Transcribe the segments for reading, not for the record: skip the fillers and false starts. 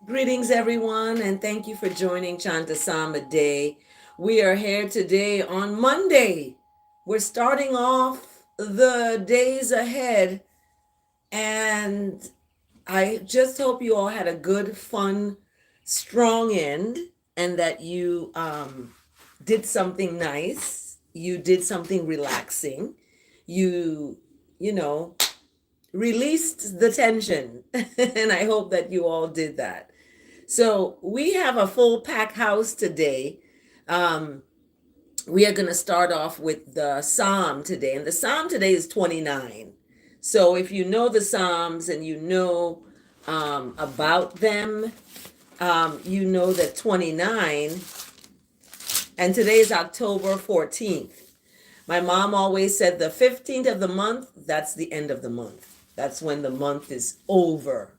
Greetings, everyone, and thank you for joining Chant A Psalm A. We are here today on Monday. We're starting off the days ahead, and I just hope you all had a good, fun, strong end, and that you did something nice. You did something relaxing. You, you know, released the tension, and I hope that you all did that. So we have a full pack house today. Um, we are going to start off with the Psalm today, and the Psalm today is 29. So if you know the Psalms and you know about them, you know that 29, and today is October 14th. My mom always said the 15th of the month, that's the end of the month. That's when the month is over.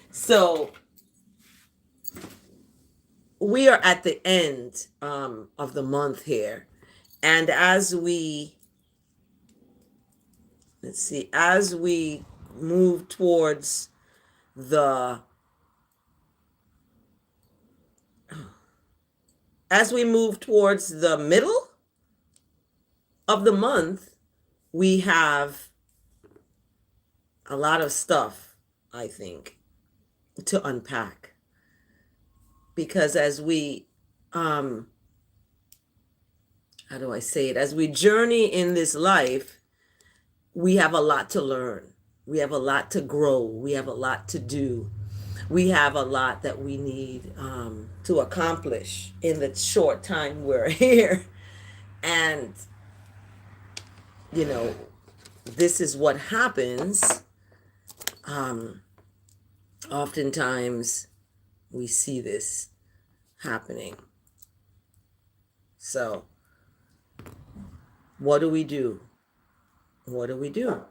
So we are at the end of the month here. And as we move towards the, middle of the month, we have a lot of stuff, I think, to unpack. Because as we, how do I say it? As we journey in this life, we have a lot to learn. We have a lot to grow. We have a lot to do. We have a lot that we need to accomplish in the short time we're here. And, you know, this is what happens. Oftentimes we see this happening. So, what do we do? What do we do?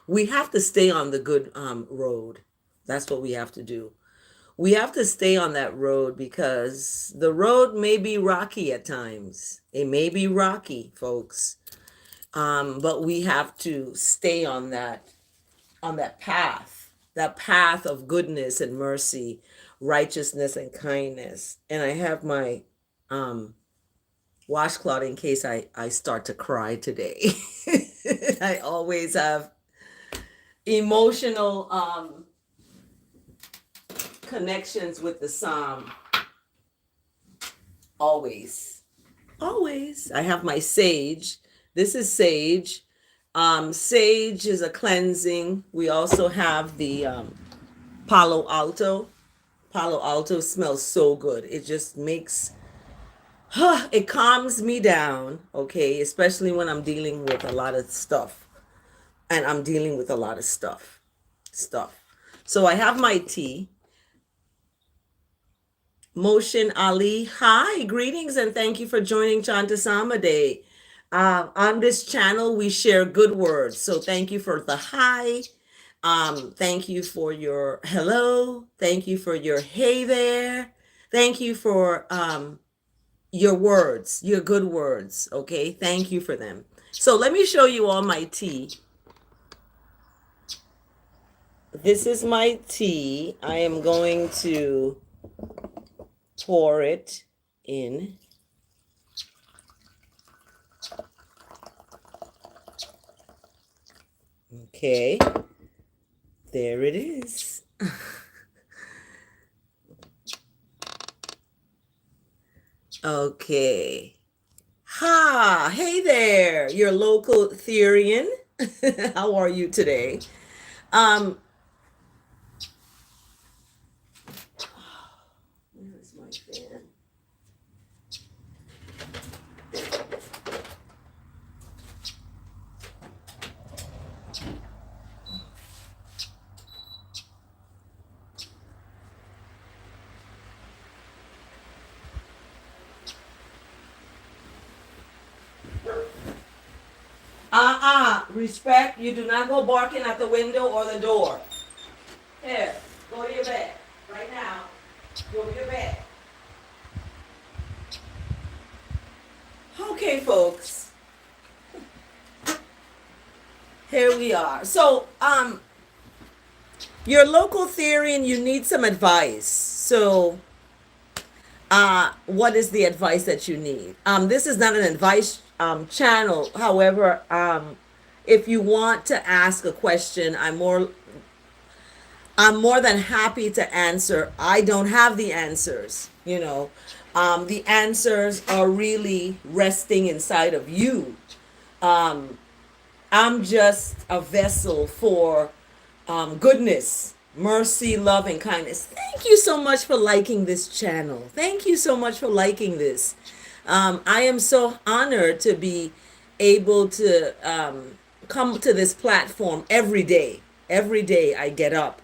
We have to stay on the good road. That's what we have to do. We have to stay on that road because the road may be rocky at times. It may be rocky, folks. But we have to stay on that path of goodness and mercy, righteousness and kindness. And I have my washcloth in case I start to cry today. I always have emotional connections with the Psalm. Always. I have my sage. This is sage. Sage is a cleansing. We also have the Palo Alto. Palo Alto smells so good. It just makes, it calms me down, okay? Especially when I'm dealing with a lot of stuff. And I'm dealing with a lot of stuff. So I have my tea. Motion Ali, hi, greetings, and thank you for joining Chant A Psalm A. On this channel, we share good words. So thank you for the hi. Thank you for your hello. Thank you for your hey there. Thank you for your words, your good words. Okay, thank you for them. So let me show you all my tea. This is my tea. I am going to pour it in. Okay, there it is. Okay. Ha, hey there, your local Therian. How are you today? Where's my fan? Respect. You do not go barking at the window or the door. Here, go to your bed. Right now. Go to your bed. Okay, folks. Here we are. So, Your local Therian, you need some advice. So, what is the advice that you need? This is not an advice channel. However, if you want to ask a question, I'm more than happy to answer. I don't have the answers, you know. The answers are really resting inside of you. Um, I'm just a vessel for goodness, mercy, love, and kindness. Thank you so much for liking this channel. Thank you so much for liking this. I am so honored to be able to come to this platform every day. Every day I get up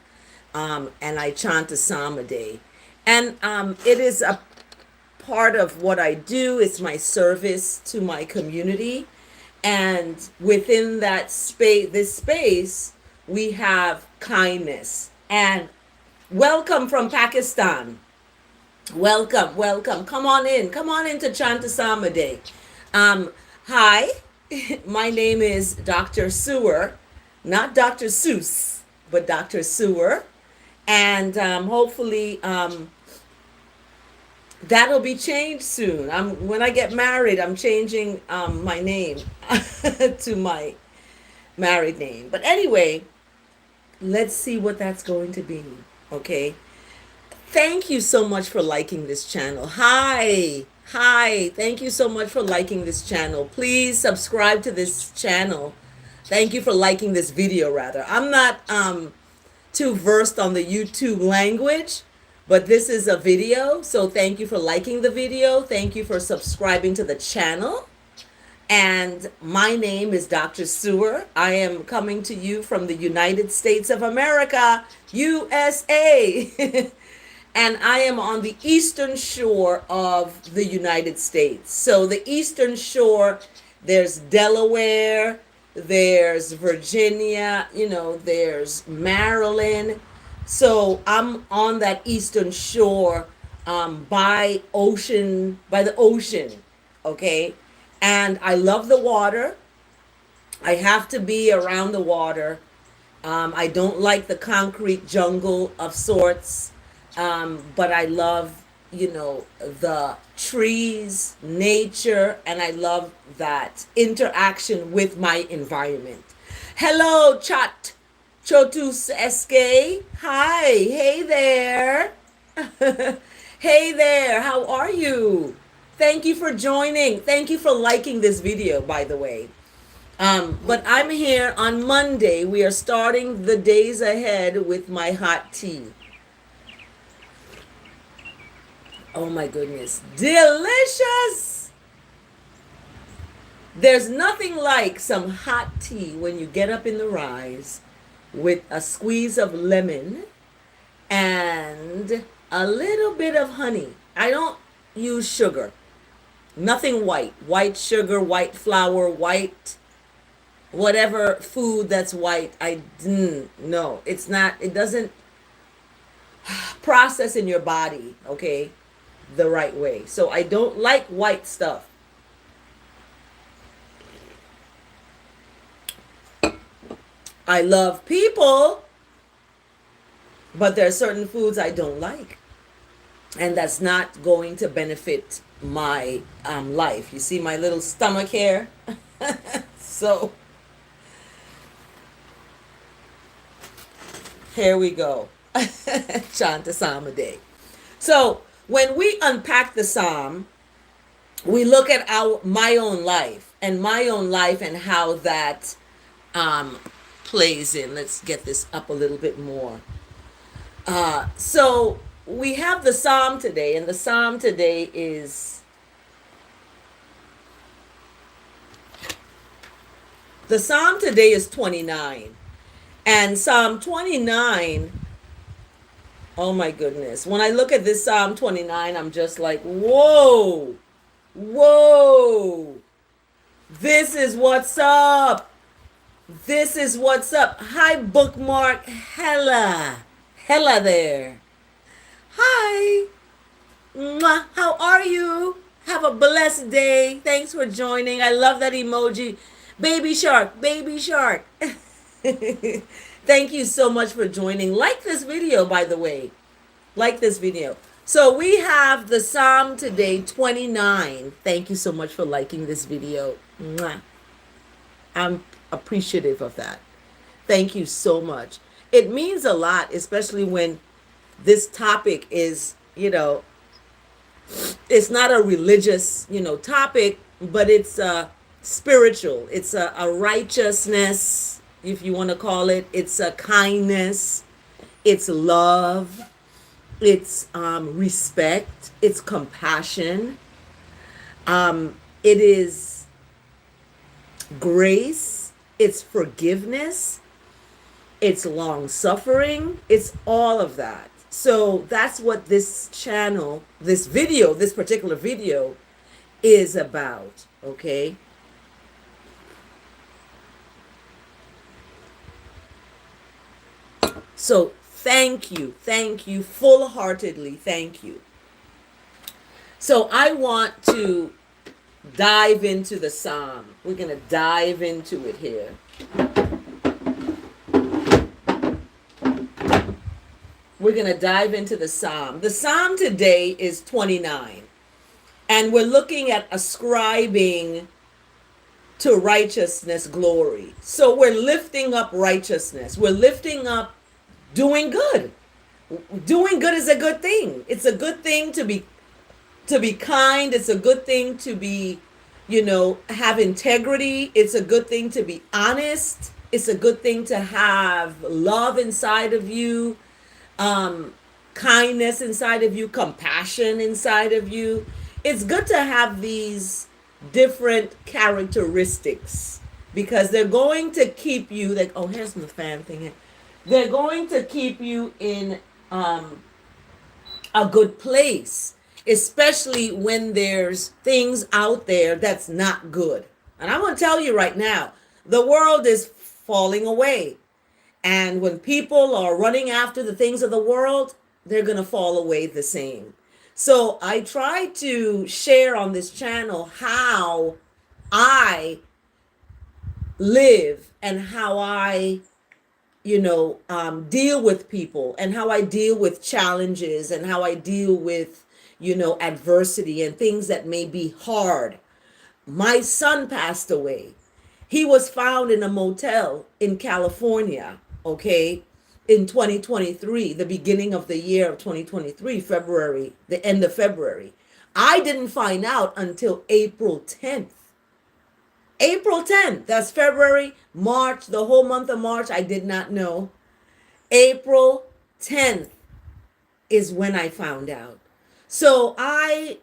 and I chant a psalm a day. And it is a part of what I do. It's my service to my community. And within that space, this space, we have kindness. And welcome from Pakistan. Welcome, welcome. Come on in. Come on in to Chant A Psalm A Day. Hi, my name is Dr. Sewer, not Dr. Seuss, but Dr. Sewer. And hopefully that'll be changed soon. When I get married, I'm changing my name to my married name. But anyway, let's see what that's going to be. Okay. Thank you so much for liking this channel. Hi. Hi. Thank you so much for liking this channel. Please subscribe to this channel. Thank you for liking this video, rather. I'm not too versed on the YouTube language, but this is a video. So thank you for liking the video. Thank you for subscribing to the channel. And my name is Dr. Sewer. I am coming to you from the United States of America, USA. And I am on the eastern shore of the United States. So the eastern shore, there's Delaware, there's Virginia, there's Maryland. So I'm on that eastern shore by the ocean, okay? And I love the water. I have to be around the water. I don't like the concrete jungle of sorts, but I love, the trees, nature, and I love that interaction with my environment. Hello, Chat Chotus SK. Hi, hey there. Hey there, how are you? Thank you for joining. Thank you for liking this video, by the way. But I'm here on Monday. We are starting the days ahead with my hot tea. Oh my goodness. Delicious! There's nothing like some hot tea when you get up in the rise with a squeeze of lemon and a little bit of honey. I don't use sugar. Nothing white. White sugar, white flour, white whatever food that's white. No, it's not. It doesn't process in your body, okay, the right way. So I don't like white stuff. I love people, but there are certain foods I don't like. And that's not going to benefit my life. You see my little stomach here? So here we go. Chant a Psalm a day. So when we unpack the psalm, we look at my own life and how that plays in. Let's get this up a little bit more. So we have the psalm today, and the psalm today is the psalm today is 29. And Psalm 29, oh my goodness. When I look at this Psalm 29, I'm just like, whoa, whoa. This is what's up. This is what's up. Hi, bookmark Hella. Hella there. Hi. Mwah. How are you? Have a blessed day. Thanks for joining. I love that emoji. Baby shark, baby shark. Thank you so much for joining. Like this video, by the way. Like this video. So we have the Psalm today, 29. Thank you so much for liking this video. Mwah. I'm appreciative of that. Thank you so much. It means a lot, especially when this topic is, it's not a religious, topic, but it's spiritual. It's a righteousness, if you want to call it. It's a kindness. It's love. It's respect. It's compassion. It is grace. It's forgiveness. It's long suffering. It's all of that. So that's what this channel, this video, this particular video is about. Okay. So thank you, full-heartedly, thank you. So I want to dive into the Psalm. We're going to dive into it here. We're going to dive into the Psalm. The Psalm today is 29. And we're looking at ascribing to righteousness glory. So we're lifting up righteousness. We're lifting up doing good. Doing good is a good thing. It's a good thing to be kind. It's a good thing to be, have integrity. It's a good thing to be honest. It's a good thing to have love inside of you, kindness inside of you, compassion inside of you. It's good to have these different characteristics because they're going to keep you like, oh, here's my fan thing here. They're going to keep you in a good place, especially when there's things out there that's not good. And I'm going to tell you right now, the world is falling away. And when people are running after the things of the world, they're going to fall away the same. So I try to share on this channel how I live and how I deal with people and how I deal with challenges and how I deal with, adversity and things that may be hard. My son passed away. He was found in a motel in California, okay, in 2023, the beginning of the year of 2023, February, the end of February. I didn't find out until April 10th. April 10th, that's February, March, the whole month of March, I did not know. April 10th is when I found out. So I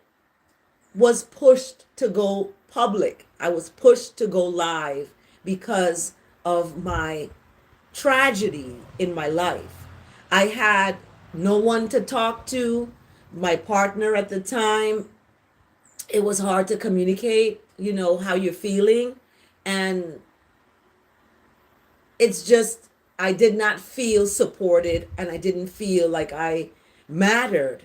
was pushed to go public. I was pushed to go live because of my tragedy in my life. I had no one to talk to. My partner at the time, it was hard to communicate, how you're feeling. And it's just, I did not feel supported and I didn't feel like I mattered.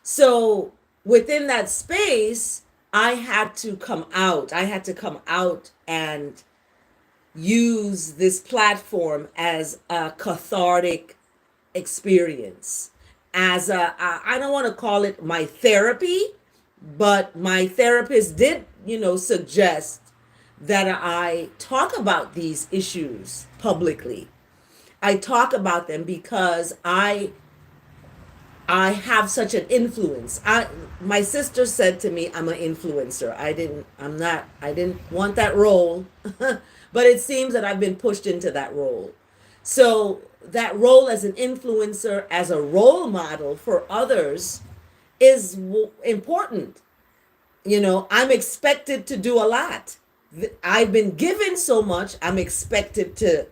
So within that space, I had to come out. I had to come out and use this platform as a cathartic experience. As I don't want to call it my therapy, but my therapist did, suggest that I talk about these issues publicly. I talk about them because I have such an influence. My sister said to me, I'm an influencer. I didn't want that role, but it seems that I've been pushed into that role. So that role as an influencer, as a role model for others is important. I'm expected to do a lot. I've been given so much, I'm expected to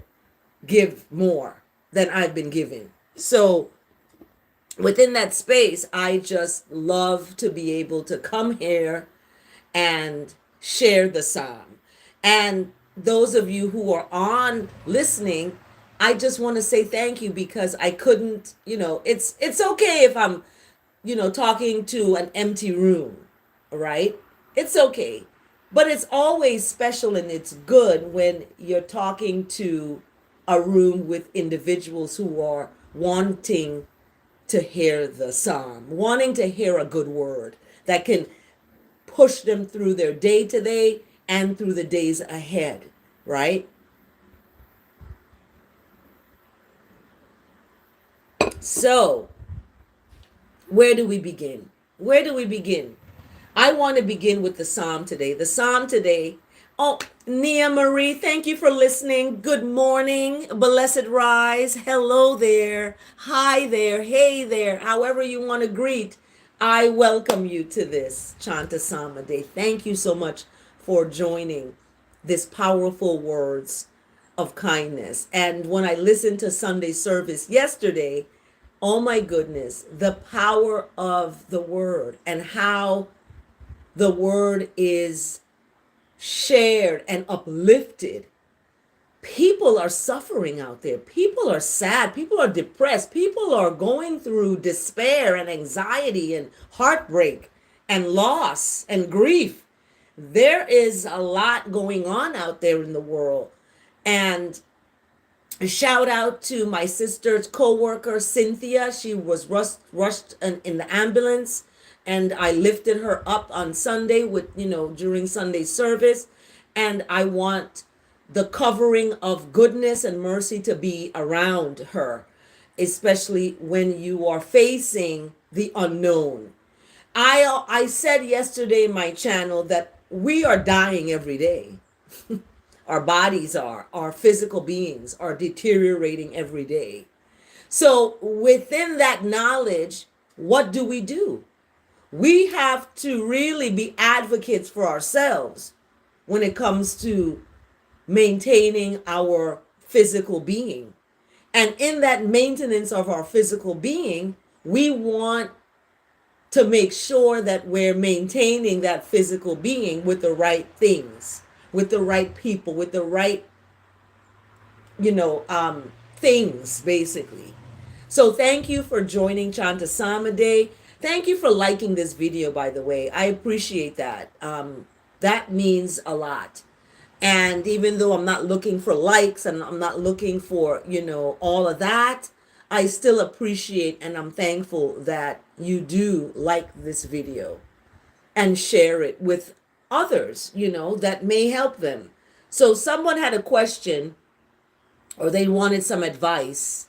give more than I've been given. So within that space, I just love to be able to come here and share the Psalm. And those of you who are on listening, I just want to say thank you because I couldn't, it's okay if I'm, talking to an empty room, right? It's okay. But it's always special and it's good when you're talking to a room with individuals who are wanting to hear the psalm, wanting to hear a good word that can push them through their day to day and through the days ahead, right? So, where do we begin? Where do we begin? I want to begin with the psalm today. The psalm today. Oh, Nia Marie, thank you for listening. Good morning. Blessed rise. Hello there. Hi there. Hey there. However you want to greet, I welcome you to this Chant A Psalm A Day. Thank you so much for joining this powerful words of kindness. And when I listened to Sunday service yesterday, oh my goodness, the power of the word and how the word is shared and uplifted. People are suffering out there. People are sad. People are depressed. People are going through despair and anxiety and heartbreak and loss and grief. There is a lot going on out there in the world. And a shout out to my sister's co-worker Cynthia. She was rushed in the ambulance, and I lifted her up on Sunday with during Sunday service. And I want the covering of goodness and mercy to be around her, especially when you are facing the unknown. I said yesterday in my channel that we are dying every day. Our bodies are, our physical beings are deteriorating every day. So within that knowledge, what do? We have to really be advocates for ourselves when it comes to maintaining our physical being. And in that maintenance of our physical being, we want to make sure that we're maintaining that physical being with the right things, with the right people, with the right, things, basically. So thank you for joining Chant A Psalm A Day. Thank you for liking this video, by the way. I appreciate that. That means a lot. And even though I'm not looking for likes and I'm not looking for, all of that, I still appreciate and I'm thankful that you do like this video and share it with others, that may help them. So someone had a question or they wanted some advice,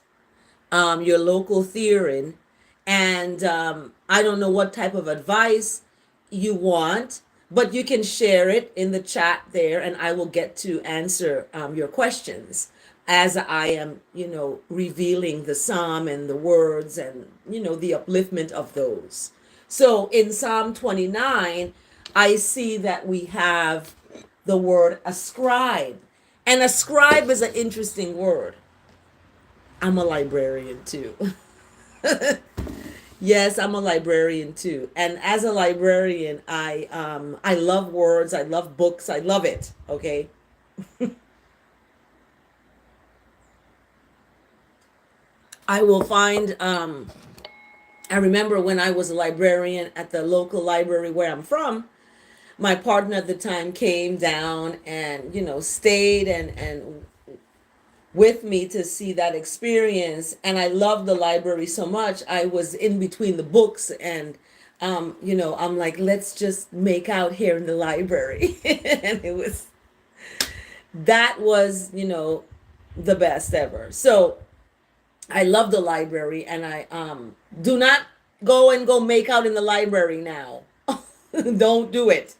your local Theron, and I don't know what type of advice you want, but you can share it in the chat there and I will get to answer your questions as I am, revealing the psalm and the words and, the upliftment of those. So in Psalm 29, I see that we have the word ascribe. And ascribe is an interesting word. I'm a librarian too. Yes, I'm a librarian too. And as a librarian, I love words, I love books, I love it, okay? I will find I remember when I was a librarian at the local library where I'm from, my partner at the time came down and, stayed and with me to see that experience. And I loved the library so much. I was in between the books and, I'm like, let's just make out here in the library. And that was, the best ever. So I love the library and I do not go make out in the library now. Don't do it.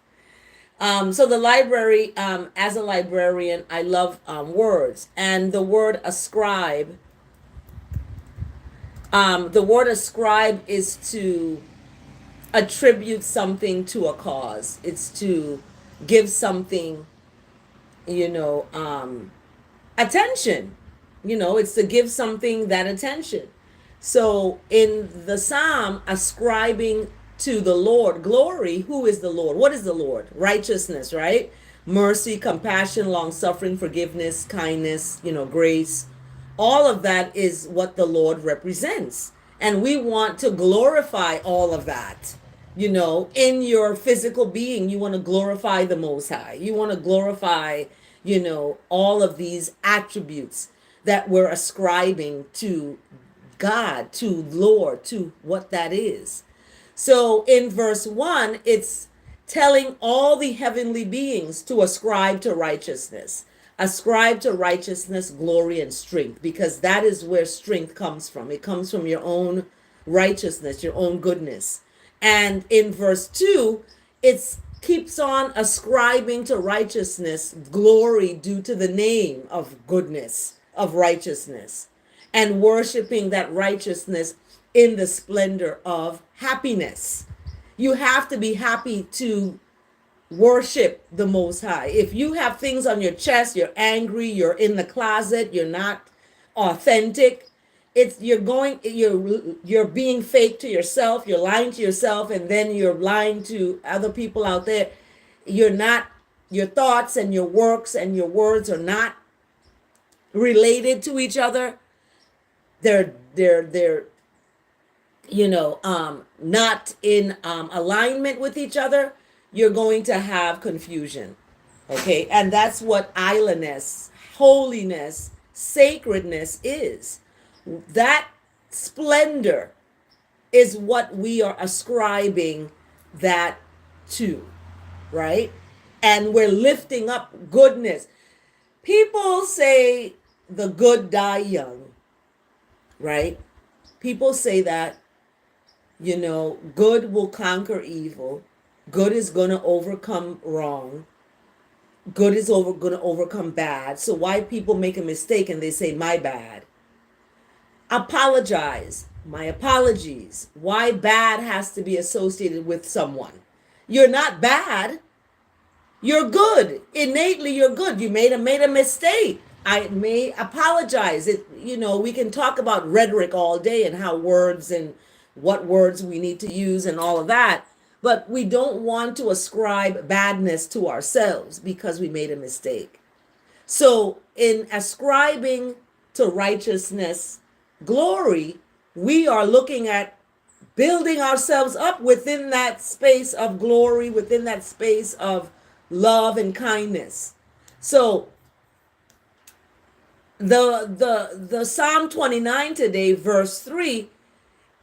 So the library, as a librarian, I love words. And the word ascribe, is to attribute something to a cause. It's to give something, attention. It's to give something that attention. So in the psalm, ascribing to the Lord glory, who is the Lord? What is the Lord? Righteousness, right? Mercy, compassion, long suffering, forgiveness, kindness, grace. All of that is what the Lord represents. And we want to glorify all of that. In your physical being, you want to glorify the Most High. You want to glorify, all of these attributes that we're ascribing to God, to Lord, to what that is. So in verse 1, it's telling all the heavenly beings to ascribe to righteousness. Ascribe to righteousness, glory, and strength, because that is where strength comes from. It comes from your own righteousness, your own goodness. And in verse 2, it keeps on ascribing to righteousness glory due to the name of goodness, of righteousness, and worshiping that righteousness in the splendor of happiness. You have to be happy to worship the Most High. If you have things on your chest, you're angry, you're in the closet, you're not authentic, you're being fake to yourself, you're lying to yourself, and then you're lying to other people out there. You're not, your thoughts and your works and your words are not related to each other. They're not in alignment with each other. You're going to have confusion. Okay. And that's what islandness, holiness, sacredness is. That splendor is what we are ascribing that to, right? And we're lifting up goodness. People say the good die young, right? People say that, good will conquer evil. Good is going to overcome wrong. Good is going to overcome bad. So why people make a mistake and they say, my bad? Apologize. My apologies. Why bad has to be associated with someone? You're not bad. You're good. Innately, you're good. You made a mistake. I may apologize. We can talk about rhetoric all day and how words and what words we need to use and all of that. But we don't want to ascribe badness to ourselves because we made a mistake. So in ascribing to righteousness glory, we are looking at building ourselves up within that space of glory, within that space of love and kindness. So the Psalm 29 today, verse 3,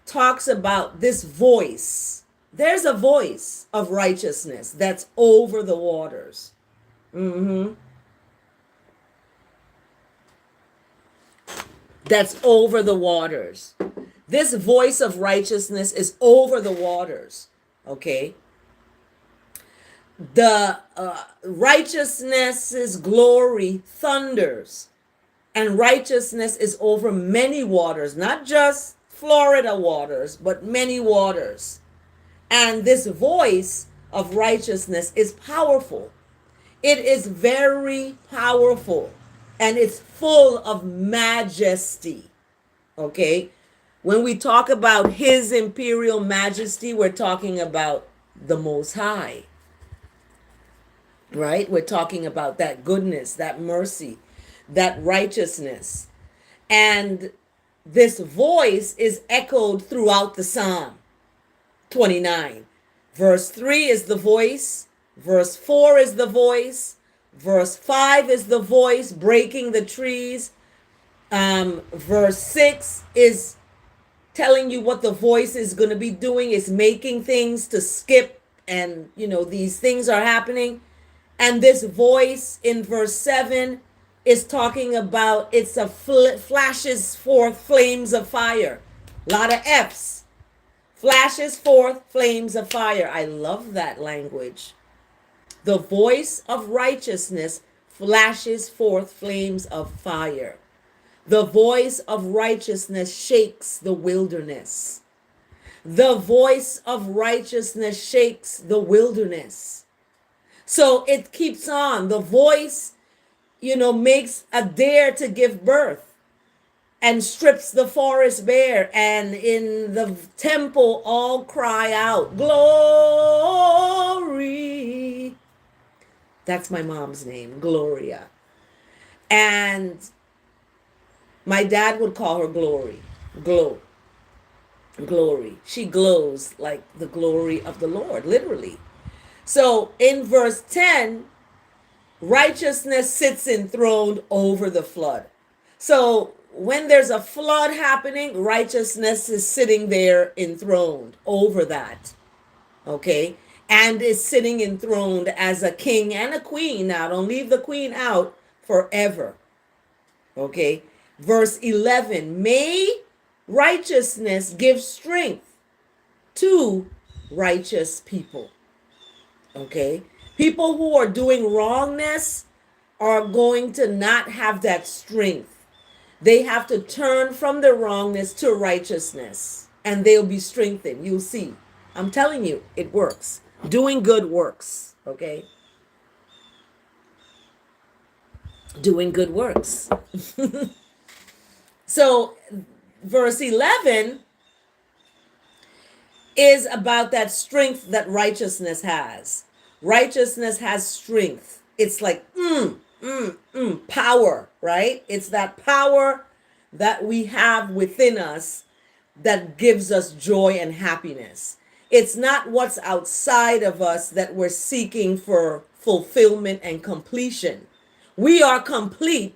talks about this voice. There's a voice of righteousness that's over the waters. That's over the waters. This voice of righteousness is over the waters. Okay. The righteousness's glory thunders, and righteousness is over many waters, not just Florida waters, but many waters. And this voice of righteousness is powerful. It is very powerful, and it's full of majesty. Okay. When we talk about his imperial majesty, we're talking about the Most High. Right? We're talking about that goodness, that mercy, that righteousness. And this voice is echoed throughout the Psalm 29. Verse 3 is the voice. Verse 4 is the voice. Verse 5 is the voice breaking the trees. Verse 6 is telling you what the voice is going to be doing. It's making things to skip, and these things are happening. And this voice in verse 7 is talking about flashes forth flames of fire. A lot of F's. Flashes forth flames of fire. I love that language. The voice of righteousness flashes forth flames of fire. The voice of righteousness shakes the wilderness. The voice of righteousness shakes the wilderness. So it keeps on. The voice, makes a dare to give birth and strips the forest bare. And in the temple, all cry out, glory. That's my mom's name, Gloria. And my dad would call her Glory. Glory. She glows like the glory of the Lord, literally. So in verse 10, righteousness sits enthroned over the flood. So when there's a flood happening, righteousness is sitting there enthroned over that. Okay. And is sitting enthroned as a king and a queen. Now, don't leave the queen out, forever. Okay. Verse 11, may righteousness give strength to righteous people. Okay. People who are doing wrongness are going to not have that strength. They have to turn from their wrongness to righteousness, and they'll be strengthened. You'll see. I'm telling you, it works. Doing good works. Okay. Doing good works. So, verse 11 is about that strength that righteousness has. Righteousness has strength. It's like power, right? It's that power that we have within us that gives us joy and happiness. It's not what's outside of us that we're seeking for fulfillment and completion. We are complete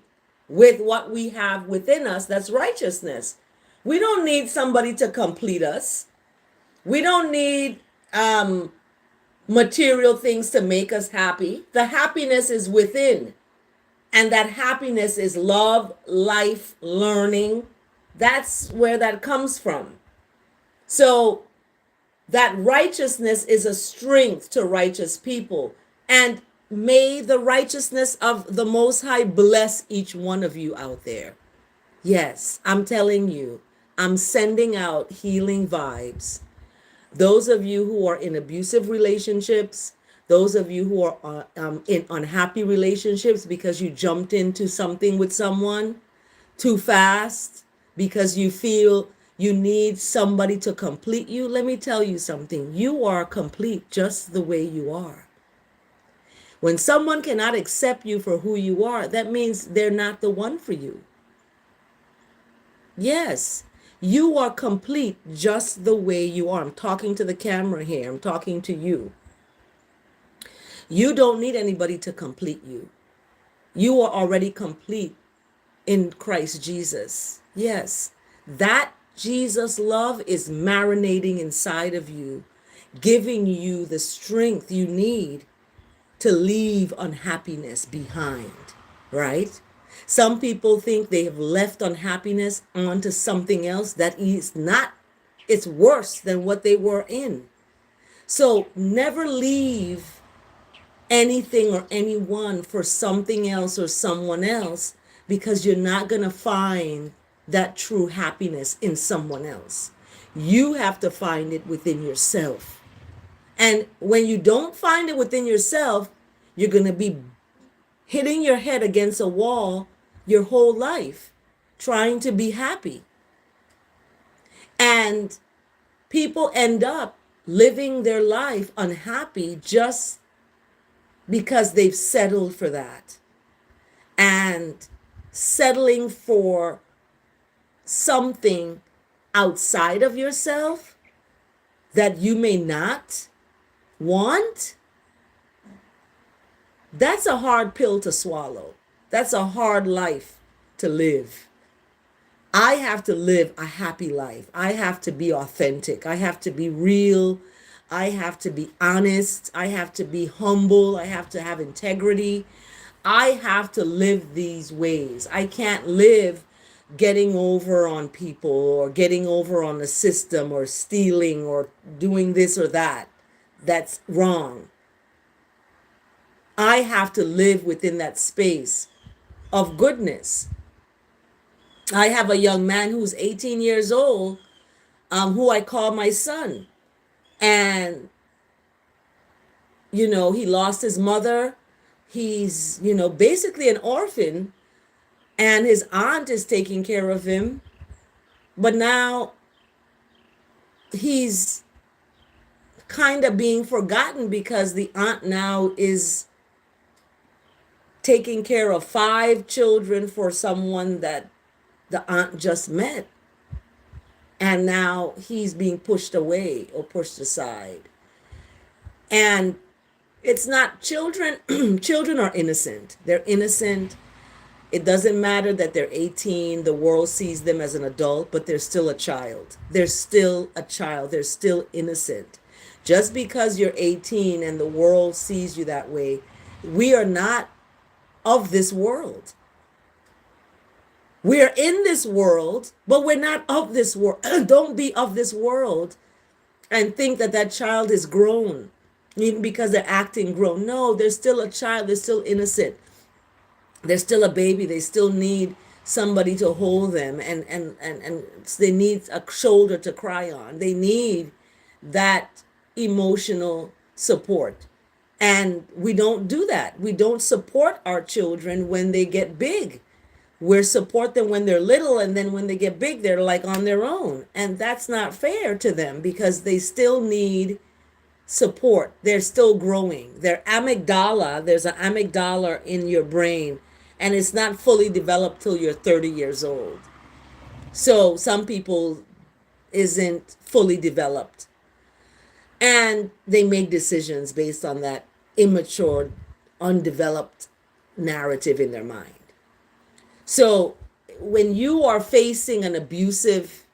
with what we have within us, that's righteousness. We don't need somebody to complete us. We don't need material things to make us happy. The happiness is within. And that happiness is love, life, learning. That's where that comes from. So that righteousness is a strength to righteous people. And may the righteousness of the Most High bless each one of you out there. Yes, I'm telling you, I'm sending out healing vibes. Those of you who are in abusive relationships, those of you who are in unhappy relationships because you jumped into something with someone too fast, because you feel you need somebody to complete you, let me tell you something. You are complete just the way you are. When someone cannot accept you for who you are, that means they're not the one for you. Yes, you are complete just the way you are. I'm talking to the camera here. I'm talking to you. You don't need anybody to complete you. You are already complete in Christ Jesus. Yes, that Jesus love is marinating inside of you, giving you the strength you need to leave unhappiness behind, right? Some people think they have left unhappiness onto something else that is not, it's worse than what they were in. So never leave anything or anyone for something else or someone else, because you're not going to find that true happiness in someone else. You have to find it within yourself. And when you don't find it within yourself, you're going to be hitting your head against a wall your whole life, trying to be happy. And people end up living their life unhappy just because they've settled for that. And settling for something outside of yourself that you may not want, that's a hard pill to swallow. That's a hard life to live. I have to live a happy life. I have to be authentic. I have to be real. I have to be honest. I have to be humble. I have to have integrity. I have to live these ways. I can't live getting over on people or getting over on the system or stealing or doing this or that. That's wrong. I have to live within that space of goodness. I have a young man who's 18 years old, who I call my son. And, he lost his mother. He's, basically an orphan. And his aunt is taking care of him. But now he's kind of being forgotten because the aunt now is taking care of 5 children for someone that the aunt just met. And now he's being pushed away or pushed aside. And it's not children. Children are innocent. They're innocent. It doesn't matter that they're 18, the world sees them as an adult, but they're still a child. They're still a child. They're still innocent. Just because you're 18 and the world sees you that way, we are not of this world. We're in this world, but we're not of this world. Don't be of this world and think that that child is grown, even because they're acting grown. No, they're still a child. They're still innocent. They're still a baby. They still need somebody to hold them, and they need a shoulder to cry on. They need that emotional support. And we don't do that. We don't support our children when they get big. We support them when they're little, and then when they get big, they're like on their own. And that's not fair to them because they still need support. They're still growing. Their amygdala, there's an amygdala in your brain, and it's not fully developed till you're 30 years old. So some people isn't fully developed. And they make decisions based on that immature, undeveloped narrative in their mind. So when you are facing an abusive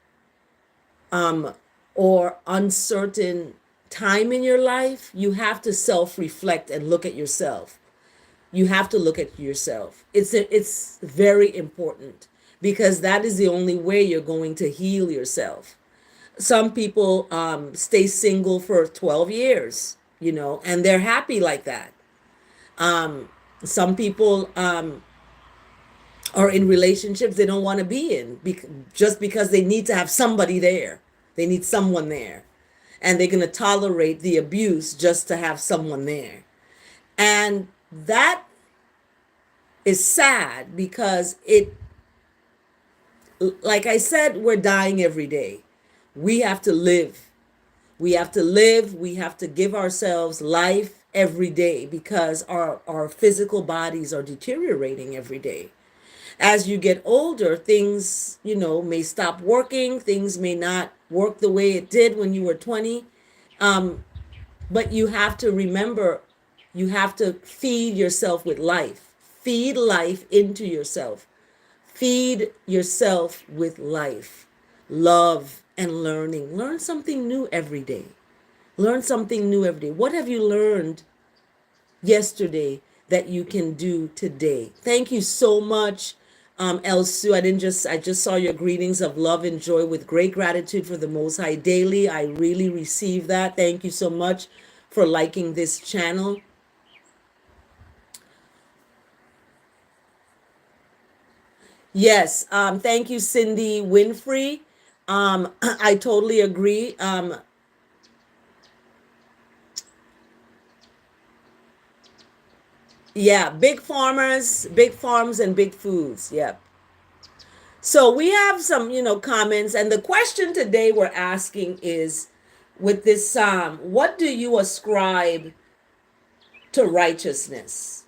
or uncertain time in your life, you have to self-reflect and look at yourself. You have to look at yourself. It's very important because that is the only way you're going to heal yourself. Some people stay single for 12 years, and they're happy like that. Some people are in relationships they don't want to be in just because they need to have somebody there. They need someone there. And they're going to tolerate the abuse just to have someone there. And that is sad because like I said, we're dying every day. We have to live. We have to live. We have to give ourselves life every day because our physical bodies are deteriorating every day. As you get older, things, may stop working. Things may not work the way it did when you were 20. But you have to remember, you have to feed yourself with life. Feed life into yourself. Feed yourself with life, love, and learning. Learn something new every day. Learn something new every day. What have you learned yesterday that you can do today? Thank you so much, Elsu. I just saw your greetings of love and joy with great gratitude for the Most High daily. I really receive that. Thank you so much for liking this channel. Yes, thank you, Cindy Winfrey. I totally agree. Yeah, big farmers, big farms, and big foods. Yep. So we have some, comments, and the question today we're asking is, with this psalm, what do you ascribe to righteousness?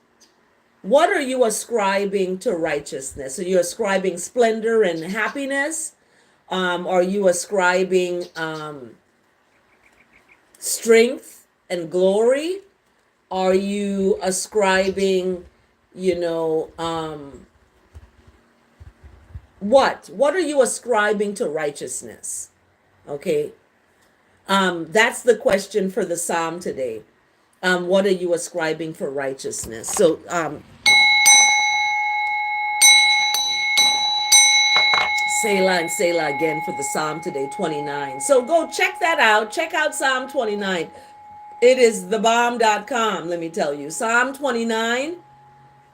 What are you ascribing to righteousness? Are you ascribing splendor and happiness? Are you ascribing strength and glory? Are you ascribing, what? What are you ascribing to righteousness? Okay. That's the question for the psalm today. What are you ascribing for righteousness? So, Selah and Selah again for the psalm today, 29. So go check that out. Check out Psalm 29. It is thebomb.com, let me tell you. Psalm 29,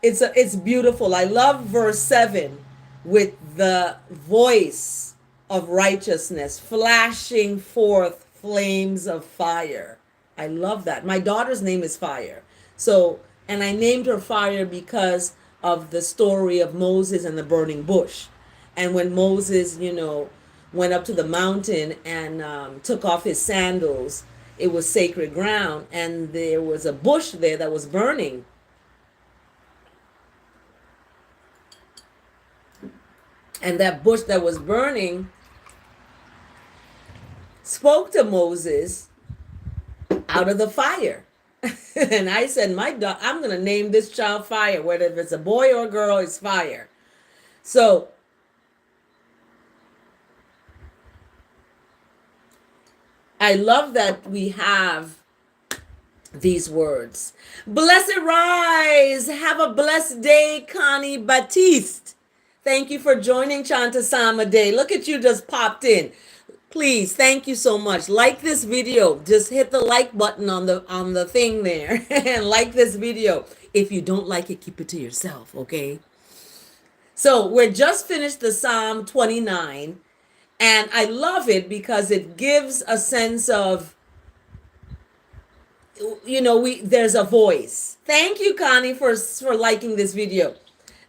it's beautiful. I love verse 7 with the voice of righteousness flashing forth flames of fire. I love that. My daughter's name is Fire. So, and I named her Fire because of the story of Moses and the burning bush. And when Moses, went up to the mountain and took off his sandals, it was sacred ground, and there was a bush there that was burning. And that bush that was burning spoke to Moses out of the fire. And I said, I'm going to name this child Fire, whether if it's a boy or a girl, it's Fire. So I love that we have these words. Blessed rise. Have a blessed day, Connie Batiste. Thank you for joining Chant A Psalm A Day. Look at you just popped in. Please, thank you so much. Like this video. Just hit the like button on the thing there and like this video. If you don't like it, keep it to yourself, okay? So, we're just finished the Psalm 29, and I love it because it gives a sense of, there's a voice. Thank you, Connie, for liking this video.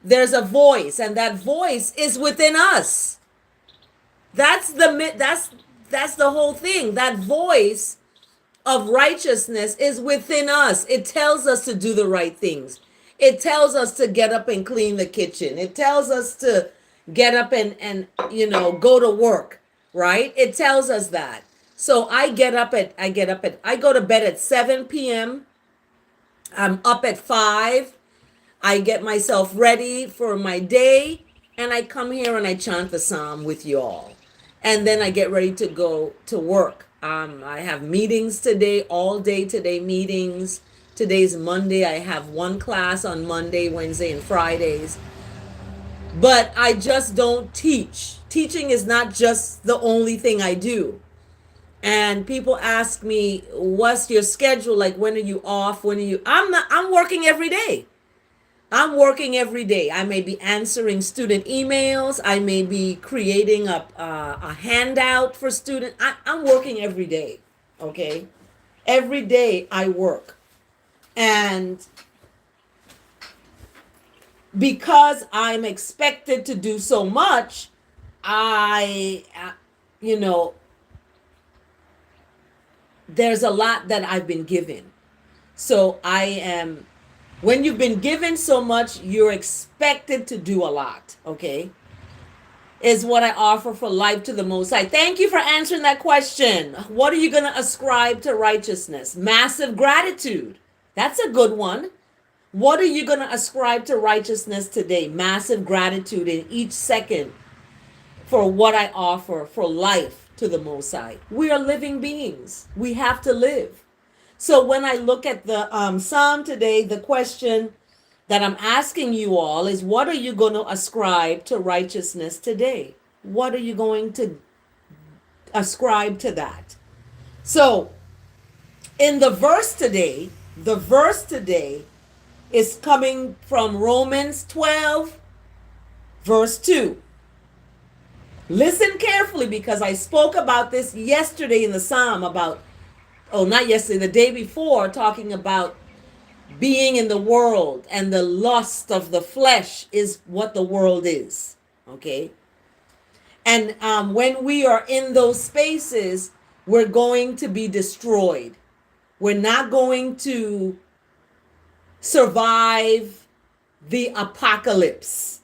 There's a voice, and that voice is within us. That's the whole thing. That voice of righteousness is within us. It tells us to do the right things. It tells us to get up and clean the kitchen. It tells us to get up and go to work, right? It tells us that. So I go to bed at 7 p.m. I'm up at 5. I get myself ready for my day, and I come here and I chant the psalm with you all. And then I get ready to go to work. I have meetings today, all day today meetings. Today's Monday. I have one class on Monday, Wednesday, and Fridays. But I just don't teach. Teaching is not just the only thing I do. And people ask me, what's your schedule? Like, when are you off? I'm working every day. I'm working every day. I may be answering student emails. I may be creating a handout for students. I'm working every day. Okay. Every day I work. And because I'm expected to do so much, there's a lot that I've been given. So when you've been given so much, you're expected to do a lot, okay? Is what I offer for life to the Most High. Thank you for answering that question. What are you going to ascribe to righteousness? Massive gratitude. That's a good one. What are you going to ascribe to righteousness today? Massive gratitude in each second for what I offer for life to the Most High. We are living beings. We have to live. So when I look at the psalm today, the question that I'm asking you all is, what are you going to ascribe to righteousness today? What are you going to ascribe to that? So in the verse today is coming from Romans 12, verse 2. Listen carefully, because I spoke about this yesterday in the psalm not yesterday, the day before, talking about being in the world, and the lust of the flesh is what the world is. Okay. And when we are in those spaces, we're going to be destroyed. We're not going to survive the apocalypse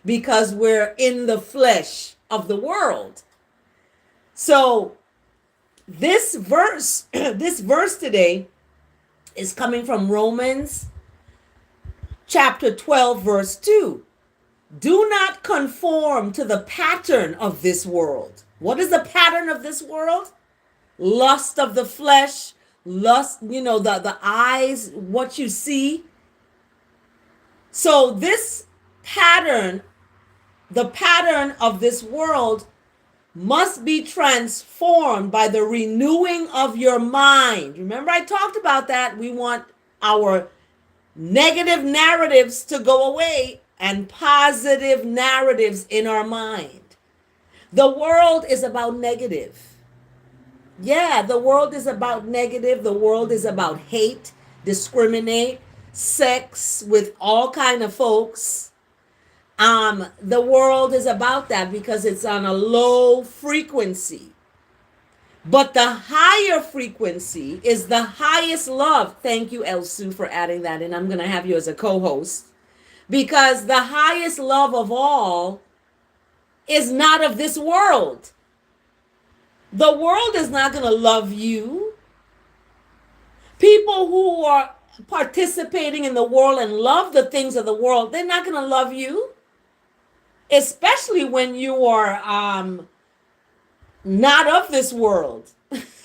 because we're in the flesh of the world. So this verse today is coming from Romans chapter 12, verse 2. Do not conform to the pattern of this world. What is the pattern of this world? Lust of the flesh, lust, the eyes, what you see. So this pattern, the pattern of this world, must be transformed by the renewing of your mind. Remember, I talked about that. We want our negative narratives to go away and positive narratives in our mind. The world is about negative. Yeah, the world is about negative. The world is about hate, discriminate, sex with all kind of folks. The world is about that because it's on a low frequency. But the higher frequency is the highest love. Thank you, Elsu, for adding that in. I'm going to have you as a co-host. Because the highest love of all is not of this world. The world is not going to love you. People who are participating in the world and love the things of the world, they're not going to love you, especially when you are not of this world.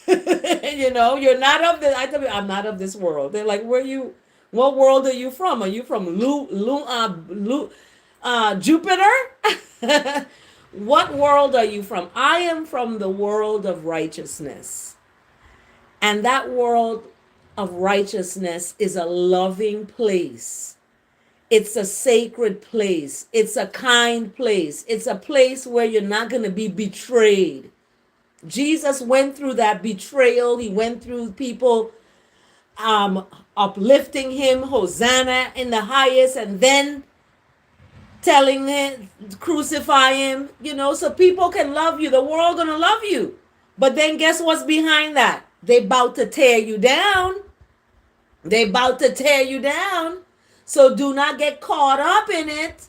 You're not of this. I tell you, I'm not of this world. They're like, what world are you from? Are you from Jupiter? What world are you from? I am from the world of righteousness. And that world of righteousness is a loving place. It's a sacred place. It's a kind place. It's a place where you're not going to be betrayed. Jesus went through that betrayal. He went through people uplifting him, Hosanna in the highest, and then telling him, crucify him, so people can love you. The world gonna love you. But then guess what's behind that? They about to tear you down. They about to tear you down. So do not get caught up in it.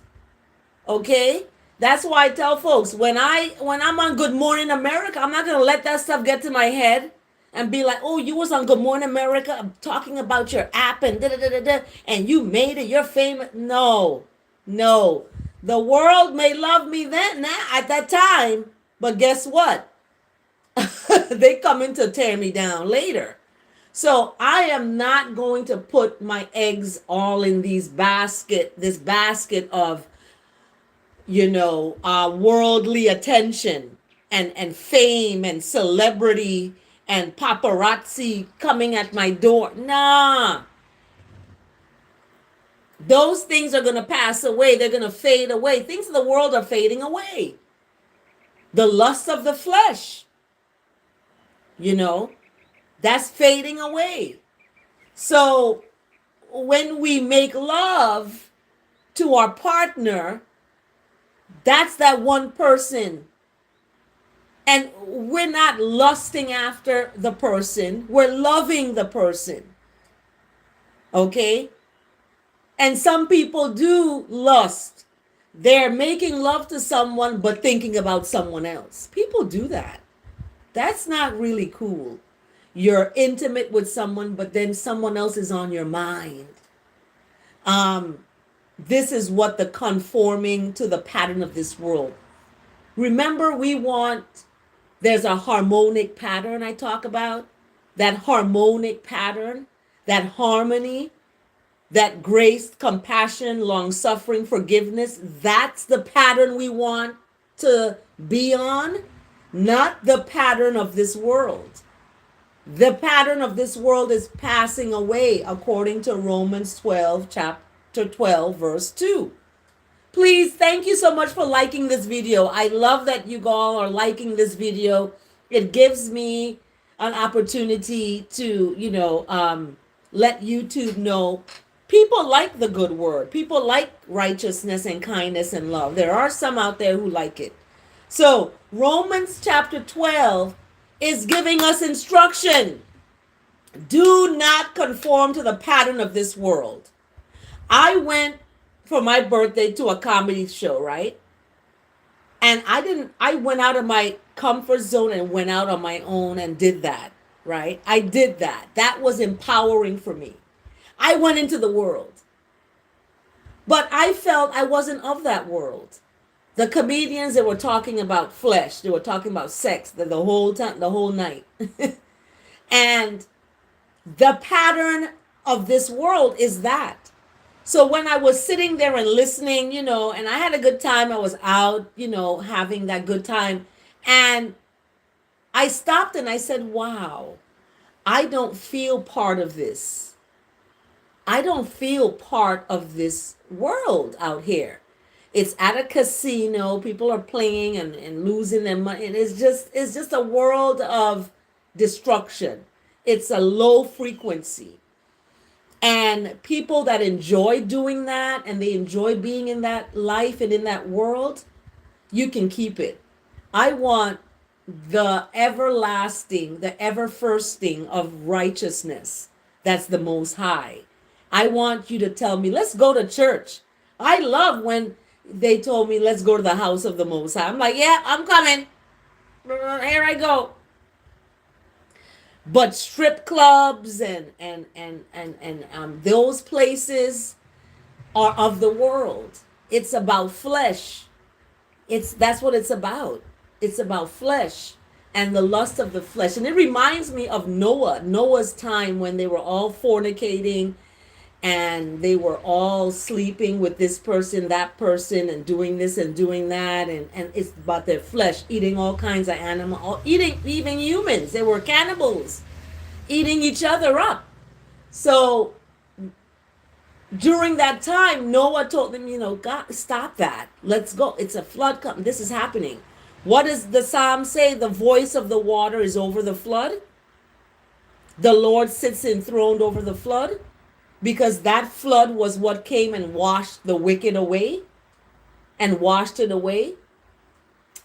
Okay? That's why I tell folks, when I'm on Good Morning America, I'm not gonna let that stuff get to my head and be like, oh, you was on Good Morning America talking about your app and and you made it, you're famous. No. The world may love me then at that time, but guess what? They coming to tear me down later. So I am not going to put my eggs all in this basket of worldly attention and fame and celebrity and paparazzi coming at my door. Nah. Those things are going to pass away. They're going to fade away. Things of the world are fading away. The lust of the flesh, that's fading away. So when we make love to our partner, that's that one person. And we're not lusting after the person. We're loving the person. Okay? And some people do lust. They're making love to someone but thinking about someone else. People do that. That's not really cool. You're intimate with someone, but then someone else is on your mind. This is what the conforming to the pattern of this world. Remember, there's a harmonic pattern I talk about. That harmonic pattern, that harmony, that grace, compassion, long-suffering, forgiveness. That's the pattern we want to be on, not the pattern of this world. The pattern of this world is passing away according to Romans 12, chapter 12, verse 2. Please, thank you so much for liking this video. I love that you all are liking this video. It gives me an opportunity to, let YouTube know people like the good word. People like righteousness and kindness and love. There are some out there who like it. So Romans chapter 12 is giving us instruction. Do not conform to the pattern of this world. I went for my birthday to a comedy show, right? And I went out of my comfort zone and went out on my own and did that, right? I did that. That was empowering for me. I went into the world. But I felt I wasn't of that world. The comedians, they were talking about flesh. They were talking about sex the whole time, the whole night. And the pattern of this world is that. So when I was sitting there and listening, and I had a good time, I was out, having that good time. And I stopped and I said, wow, I don't feel part of this. I don't feel part of this world out here. It's at a casino. People are playing and losing their money. And it's just a world of destruction. It's a low frequency. And people that enjoy doing that and they enjoy being in that life and in that world, you can keep it. I want the everlasting, the ever firsting of righteousness. That's the Most High. I want you to tell me, let's go to church. I love when they told me, let's go to the house of the Most High. I'm like, yeah, I'm coming. Here I go. But strip clubs and those places are of the world. It's about flesh. That's what it's about. It's about flesh and the lust of the flesh. And it reminds me of Noah's time when they were all fornicating and they were all sleeping with this person, that person, and doing this and doing that. And it's about their flesh, eating all kinds of animal, eating even humans. They were cannibals, eating each other up. So during that time, Noah told them, God, stop that. Let's go. It's a flood coming. This is happening. What does the psalm say? The voice of the water is over the flood. The Lord sits enthroned over the flood, because that flood was what came and washed the wicked away and washed it away.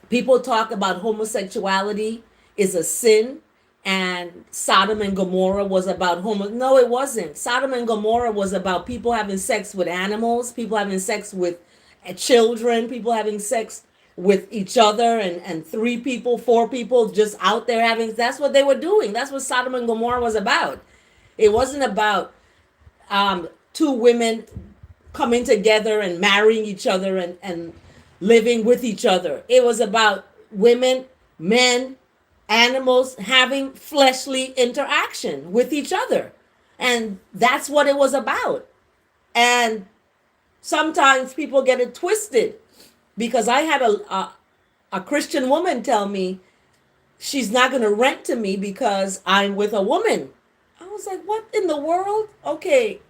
People talk about homosexuality is a sin, and Sodom and Gomorrah was about No, it wasn't. Sodom and Gomorrah was about people having sex with animals, people having sex with children, people having sex with each other, and 3 people, 4 people just out there having. That's what they were doing. That's what Sodom and Gomorrah was about. It wasn't about 2 women coming together and marrying each other and living with each other. It was about women, men, animals having fleshly interaction with each other. And that's what it was about. And sometimes people get it twisted, because I had a Christian woman tell me she's not going to rent to me because I'm with a woman. I was like, what in the world? Okay.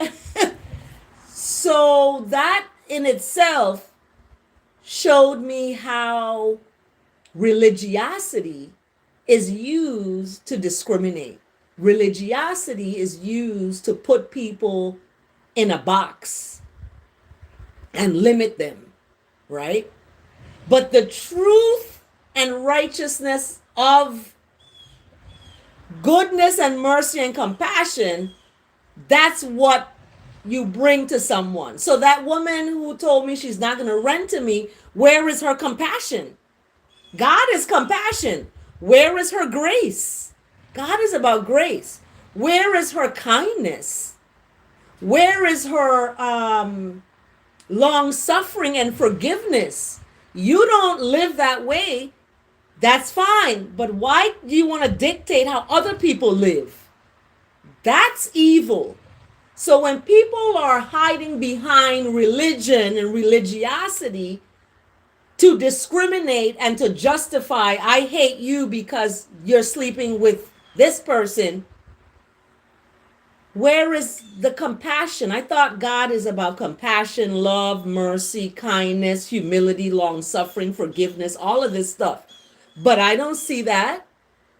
So that in itself showed me how religiosity is used to discriminate. Religiosity is used to put people in a box and limit them, right? But the truth and righteousness of goodness and mercy and compassion, that's what you bring to someone. So that woman who told me she's not going to rent to me, where is her compassion? God is compassion. Where is her grace? God is about grace. Where is her kindness? Where is her long suffering and forgiveness? You don't live that way. That's fine. But why do you want to dictate how other people live? That's evil. So when people are hiding behind religion and religiosity to discriminate and to justify, I hate you because you're sleeping with this person, where is the compassion? I thought God is about compassion, love, mercy, kindness, humility, long suffering, forgiveness, all of this stuff. But I don't see that.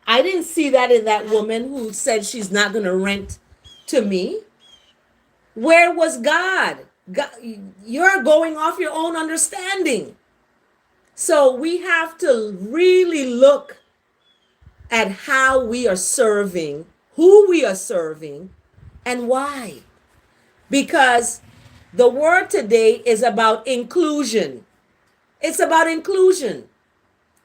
I didn't see that in that woman who said she's not going to rent to me. Where was God? God? You're going off your own understanding. So we have to really look at how we are serving, who we are serving, and why. Because the word today is about inclusion. It's about inclusion.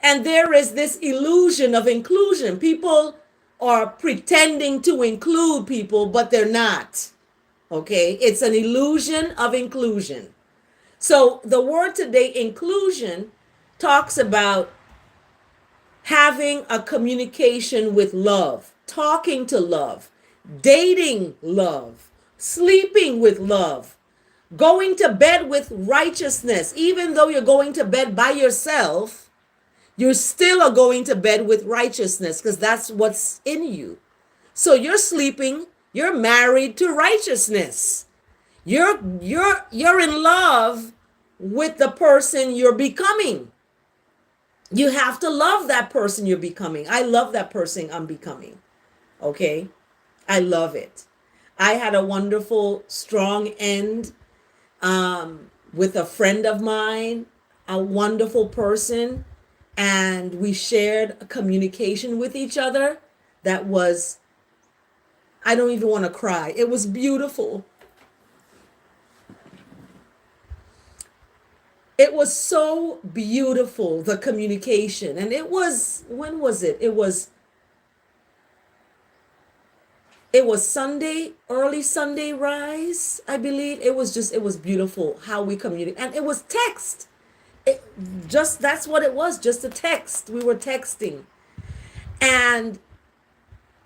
And there is this illusion of inclusion. People are pretending to include people, but they're not. Okay? It's an illusion of inclusion. So the word today, inclusion, talks about having a communication with love, talking to love, dating love, sleeping with love, going to bed with righteousness. Even though you're going to bed by yourself, you still are going to bed with righteousness, because that's what's in you. So you're sleeping, you're married to righteousness. You're in love with the person you're becoming. You have to love that person you're becoming. I love that person I'm becoming. Okay? I love it. I had a wonderful, strong end with a friend of mine, a wonderful person, and we shared a communication with each other that was, I don't even want to cry. It was beautiful. It was so beautiful, the communication. And it was, when was it? It was It was Sunday, early Sunday rise, I believe. It was beautiful how we communicate. And it was text. It just, that's what it was, just a text. We were texting. And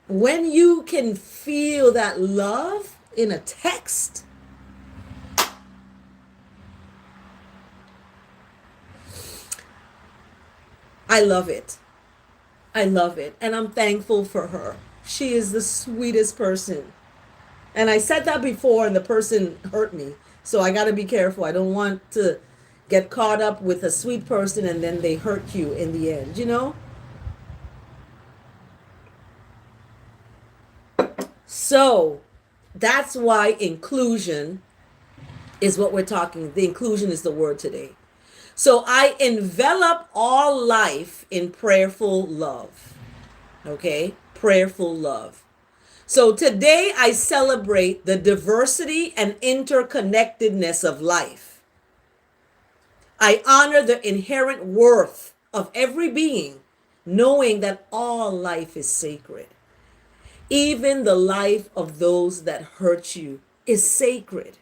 when you can feel that love in a text, I love it. I love it. And I'm thankful for her. She is the sweetest person. And I said that before and the person hurt me. So I got to be careful. I don't want to get caught up with a sweet person and then they hurt you in the end, you know? So that's why inclusion is what we're talking. The inclusion is the word today. So I envelop all life in prayerful love. Okay? Prayerful love. So today I celebrate the diversity and interconnectedness of life. I honor the inherent worth of every being, knowing that all life is sacred. Even the life of those that hurt you is sacred.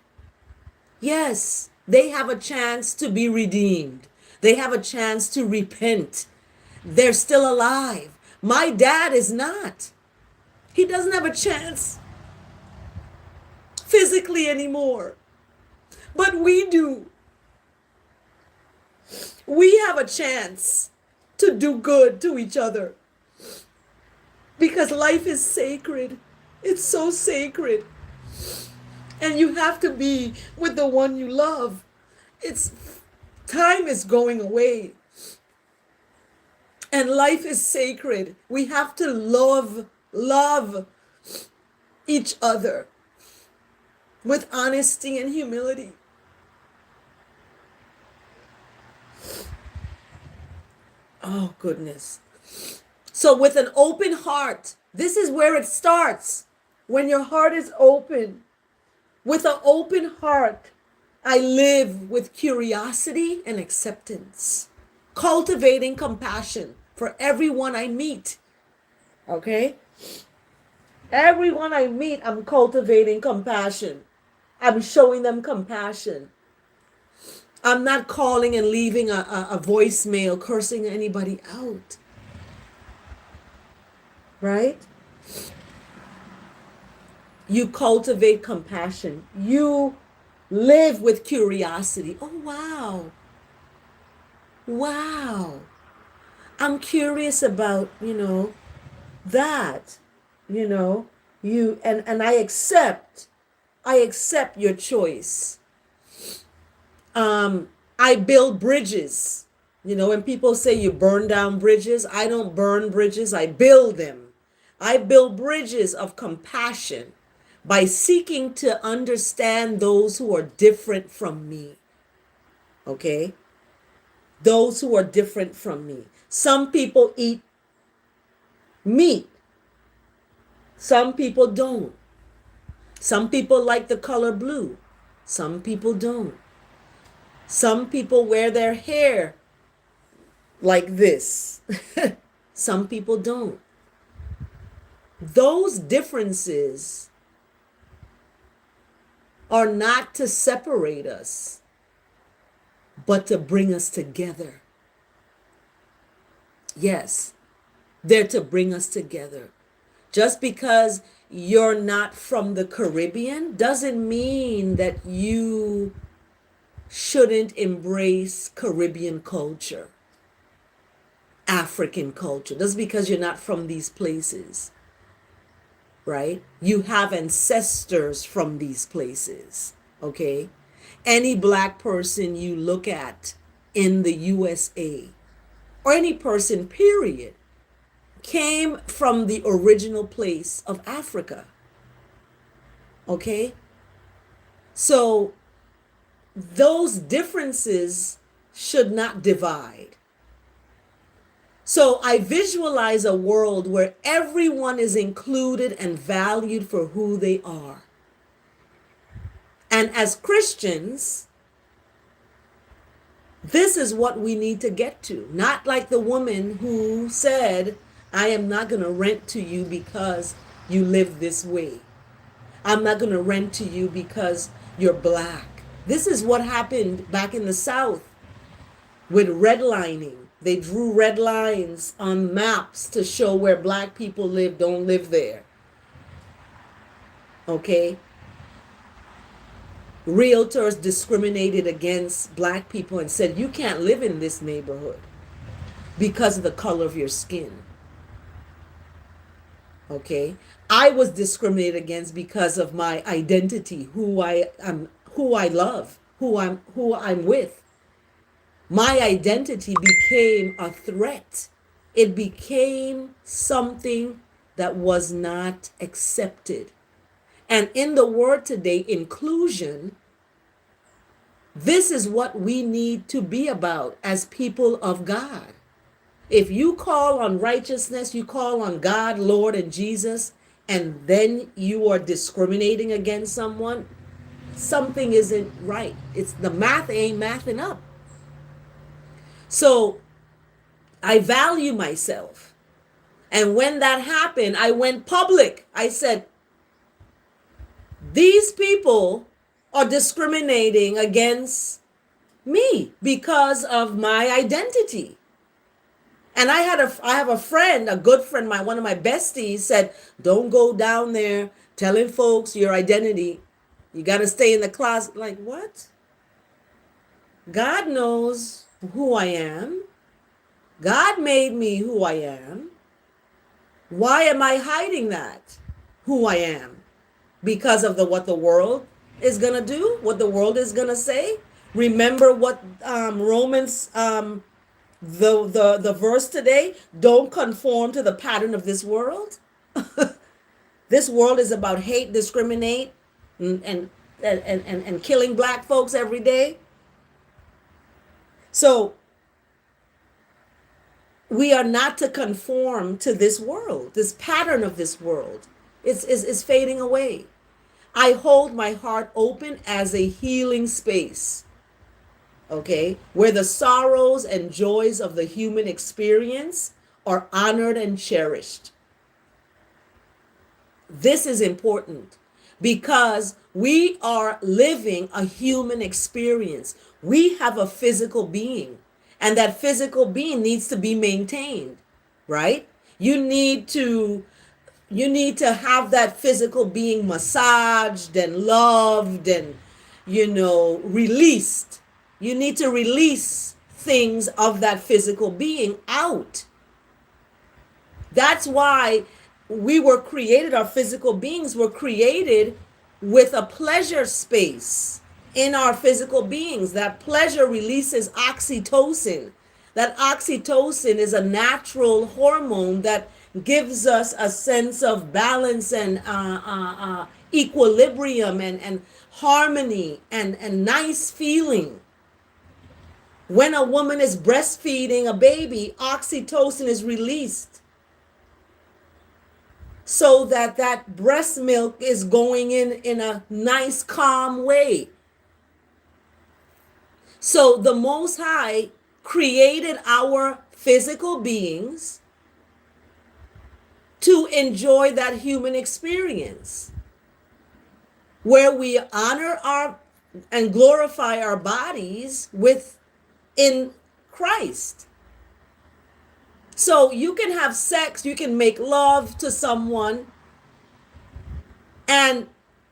Yes, they have a chance to be redeemed. They have a chance to repent. They're still alive. My dad is not. He doesn't have a chance physically anymore. But we do. We have a chance to do good to each other. Because life is sacred. It's so sacred. And you have to be with the one you love. Time is going away. And life is sacred. We have to love each other with honesty and humility. Oh, goodness. So with an open heart, this is where it starts. When your heart is open, with an open heart, I live with curiosity and acceptance, cultivating compassion for everyone I meet. Okay? Everyone I meet, I'm cultivating compassion. I'm showing them compassion. I'm not calling and leaving a voicemail cursing anybody out. Right? You cultivate compassion. You live with curiosity. Oh, wow. Wow. I'm curious about, that, and I accept your choice. I build bridges. When people say you burn down bridges, I don't burn bridges, I build them. I build bridges of compassion by seeking to understand those who are different from me. Okay? Those who are different from me. Some people eat meat. Some people don't. Some people like the color blue. Some people don't. Some people wear their hair like this. Some people don't. Those differences are not to separate us, but to bring us together. Yes, they're to bring us together. Just because you're not from the Caribbean doesn't mean that you shouldn't embrace Caribbean culture, African culture. Just because you're not from these places, right? You have ancestors from these places, okay? Any black person you look at in the USA, or any person, period, came from the original place of Africa, okay? So those differences should not divide. So I visualize a world where everyone is included and valued for who they are. And as Christians, this is what we need to get to. Not like the woman who said, I am not going to rent to you because you live this way. I'm not going to rent to you because you're black. This is what happened back in the South with redlining. They drew red lines on maps to show where black people live, don't live there. Okay? Realtors discriminated against black people and said, you can't live in this neighborhood because of the color of your skin. Okay? I was discriminated against because of my identity, who I am, who I love, who I'm with. My identity became a threat. It became something that was not accepted. And in the word today, inclusion, this is what we need to be about as people of God. If you call on righteousness, you call on God, Lord, and Jesus, and then you are discriminating against someone, something isn't right. It's the math ain't mathing up. So I value myself. And when that happened, I went public. I said, these people are discriminating against me because of my identity. And I have a friend, a good friend, one of my besties said, don't go down there telling folks your identity. You got to stay in the closet. Like, what? God knows who I am. God made me who I am. Why am I hiding that? Who I am? Because of what the world is going to do, what the world is going to say. Remember what Romans, the verse today, don't conform to the pattern of this world. This world is about hate, discriminate, and killing black folks every day. So we are not to conform to this world. This pattern of this world is fading away. I hold my heart open as a healing space, okay, where the sorrows and joys of the human experience are honored and cherished. This is important because we are living a human experience. We have a physical being, and that physical being needs to be maintained, right? You need to have that physical being massaged and loved and, released. You need to release things of that physical being out. That's why we were created, our physical beings were created with a pleasure space in our physical beings. That pleasure releases oxytocin. That oxytocin is a natural hormone that gives us a sense of balance and equilibrium and harmony and nice feeling. When a woman is breastfeeding a baby, oxytocin is released so that breast milk is going in a nice, calm way. So the Most High created our physical beings to enjoy that human experience where we honor our and glorify our bodies in Christ. So you can have sex, you can make love to someone and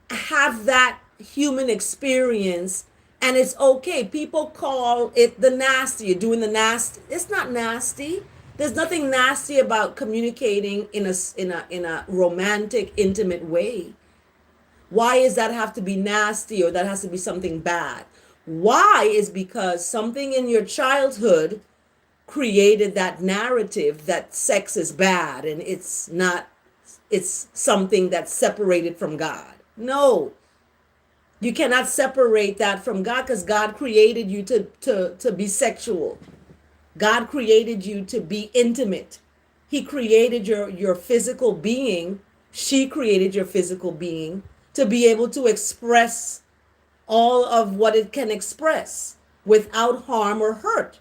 have that human experience, and it's okay. People call it the nasty. You're doing the nasty. It's not nasty. There's nothing nasty about communicating in a romantic, intimate way. Why does that have to be nasty, or that has to be something bad? Why is because something in your childhood created that narrative that sex is bad and it's something that's separated from God. No, you cannot separate that from God, because God created you to be sexual. God created you to be intimate. He created your physical being. She created your physical being to be able to express all of what it can express without harm or hurt.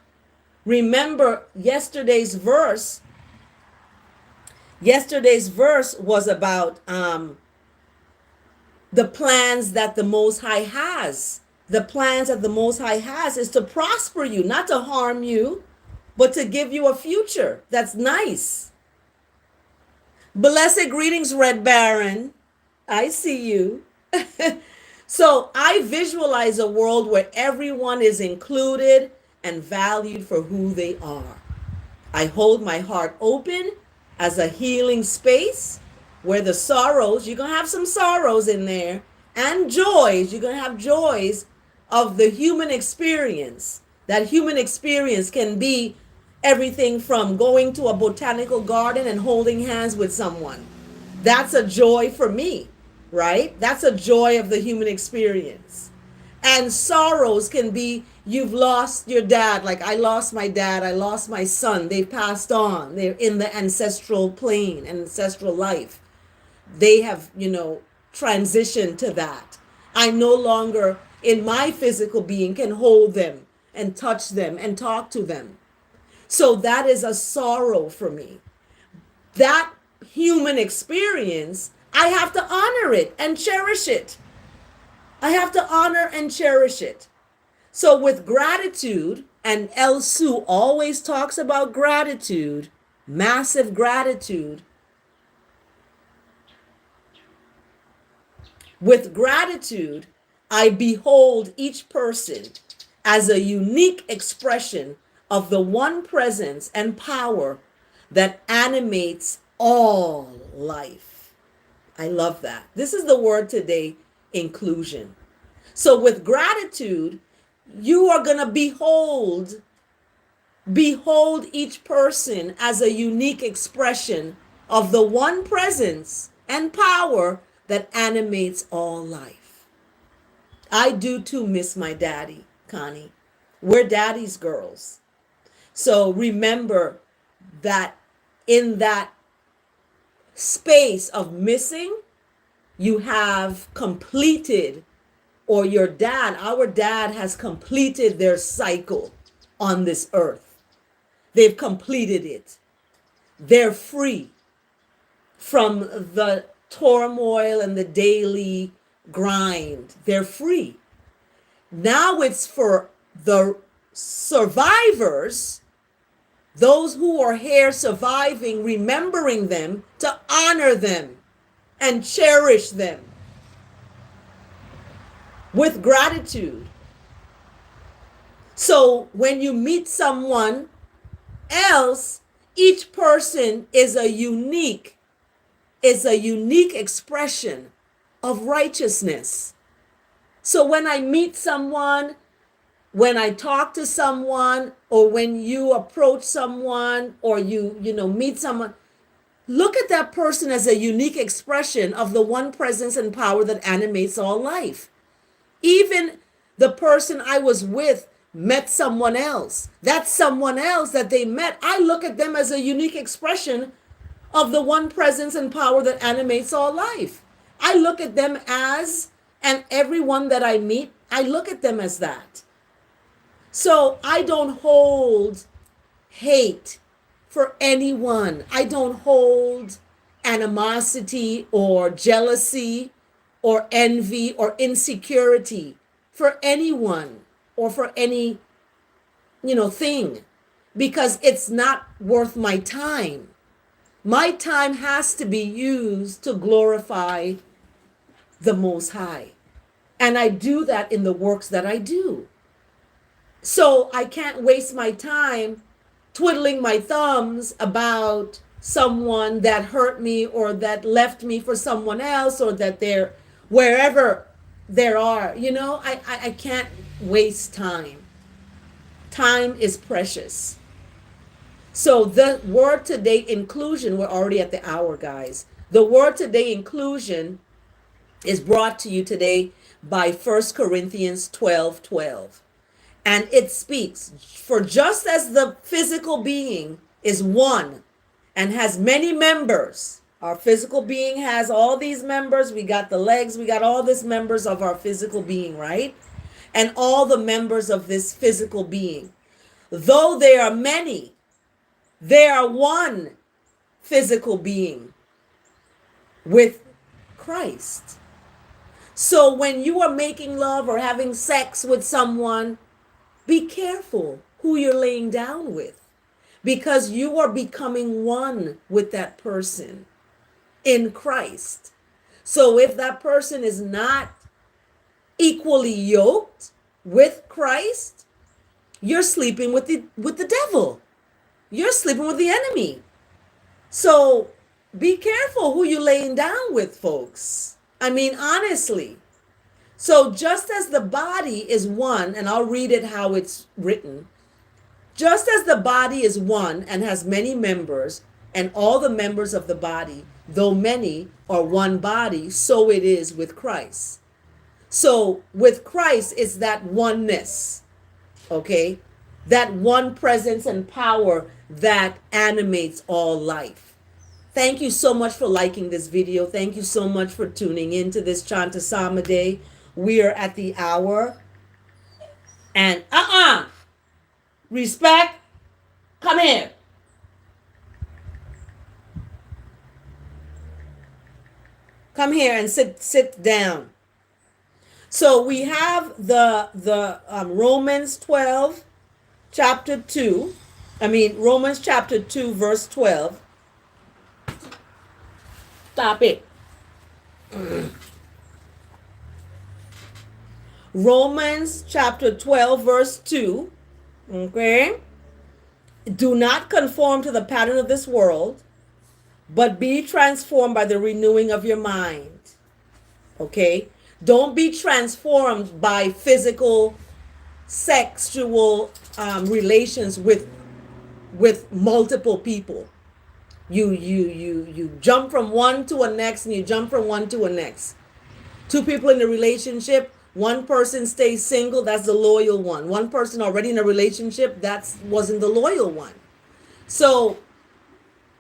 Remember yesterday's verse. Yesterday's verse was about the plans that the Most High has. The plans that the Most High has is to prosper you, not to harm you, but to give you a future that's nice. Blessed greetings, Red Baron. I see you. So I visualize a world where everyone is included and valued for who they are. I hold my heart open as a healing space where the sorrows, you're going to have some sorrows in there, and joys, you're going to have joys of the human experience. That human experience can be everything from going to a botanical garden and holding hands with someone. That's a joy for me, right? That's a joy of the human experience. And sorrows can be you've lost your dad, like I lost my dad, I lost my son, they've passed on, they're in the ancestral plane, ancestral life. They have, transitioned to that. I no longer, in my physical being, can hold them and touch them and talk to them. So that is a sorrow for me. That human experience, I have to honor it and cherish it. I have to honor and cherish it. So with gratitude, and El Su always talks about gratitude, massive gratitude. With gratitude, I behold each person as a unique expression of the one presence and power that animates all life. I love that. This is the word today, inclusion. So with gratitude, you are going to behold each person as a unique expression of the one presence and power that animates all life. I do too miss my daddy, Connie. We're daddy's girls. So remember that in that space of missing, you have completed, or our dad has completed their cycle on this earth. They've completed it. They're free from the turmoil and the daily grind. They're free. Now it's for the survivors, those who are here surviving, remembering them, to honor them and cherish them with gratitude. So when you meet someone else, each person is a unique expression of righteousness. So when I meet someone, when I talk to someone, or when you approach someone, or you meet someone, look at that person as a unique expression of the one presence and power that animates all life. Even the person I was with met someone else. That someone else that they met, I look at them as a unique expression of the one presence and power that animates all life. I look at them as, and everyone that I meet, I look at them as that. So I don't hold hate for anyone. I don't hold animosity or jealousy or envy or insecurity for anyone or for any, thing, because it's not worth my time. My time has to be used to glorify the Most High. And I do that in the works that I do. So I can't waste my time twiddling my thumbs about someone that hurt me or that left me for someone else, or that they're wherever there are. I can't waste time. Time is precious. So the word today, inclusion, we're already at the hour, guys. The word today, inclusion, is brought to you today by 1 Corinthians 12:12. And it speaks, for just as the physical being is one and has many members, our physical being has all these members. We got the legs, we got all these members of our physical being, right? And all the members of this physical being. Though they are many, they are one. physical being with Christ. So when you are making love or having sex with someone, be careful who you're laying down with, because you are becoming one with that person in Christ. So if that person is not equally yoked with Christ, you're sleeping with the devil. You're sleeping with the enemy. So be careful who you're laying down with, folks. I mean, honestly. So just as the body is one, and I'll read it how it's written. Just as the body is one and has many members, and all the members of the body, though many, are one body, so it is with Christ. So with Christ is that oneness, okay? That one presence and power that animates all life. Thank you so much for liking this video. Thank you so much for tuning into this Chant A Psalm A Day. We are at the hour. And respect, come here. Come here and sit down. So we have the Romans 12, chapter 2. Romans chapter 2, verse 12. Stop it. Romans chapter 12, verse 2. Okay. Do not conform to the pattern of this world, but be transformed by the renewing of your mind. Okay. Don't be transformed by physical, sexual relations with multiple people. You jump from one to a next, and you jump from one to a next. Two people in a relationship, one person stays single, that's the loyal one. One person already in a relationship, that wasn't the loyal one. So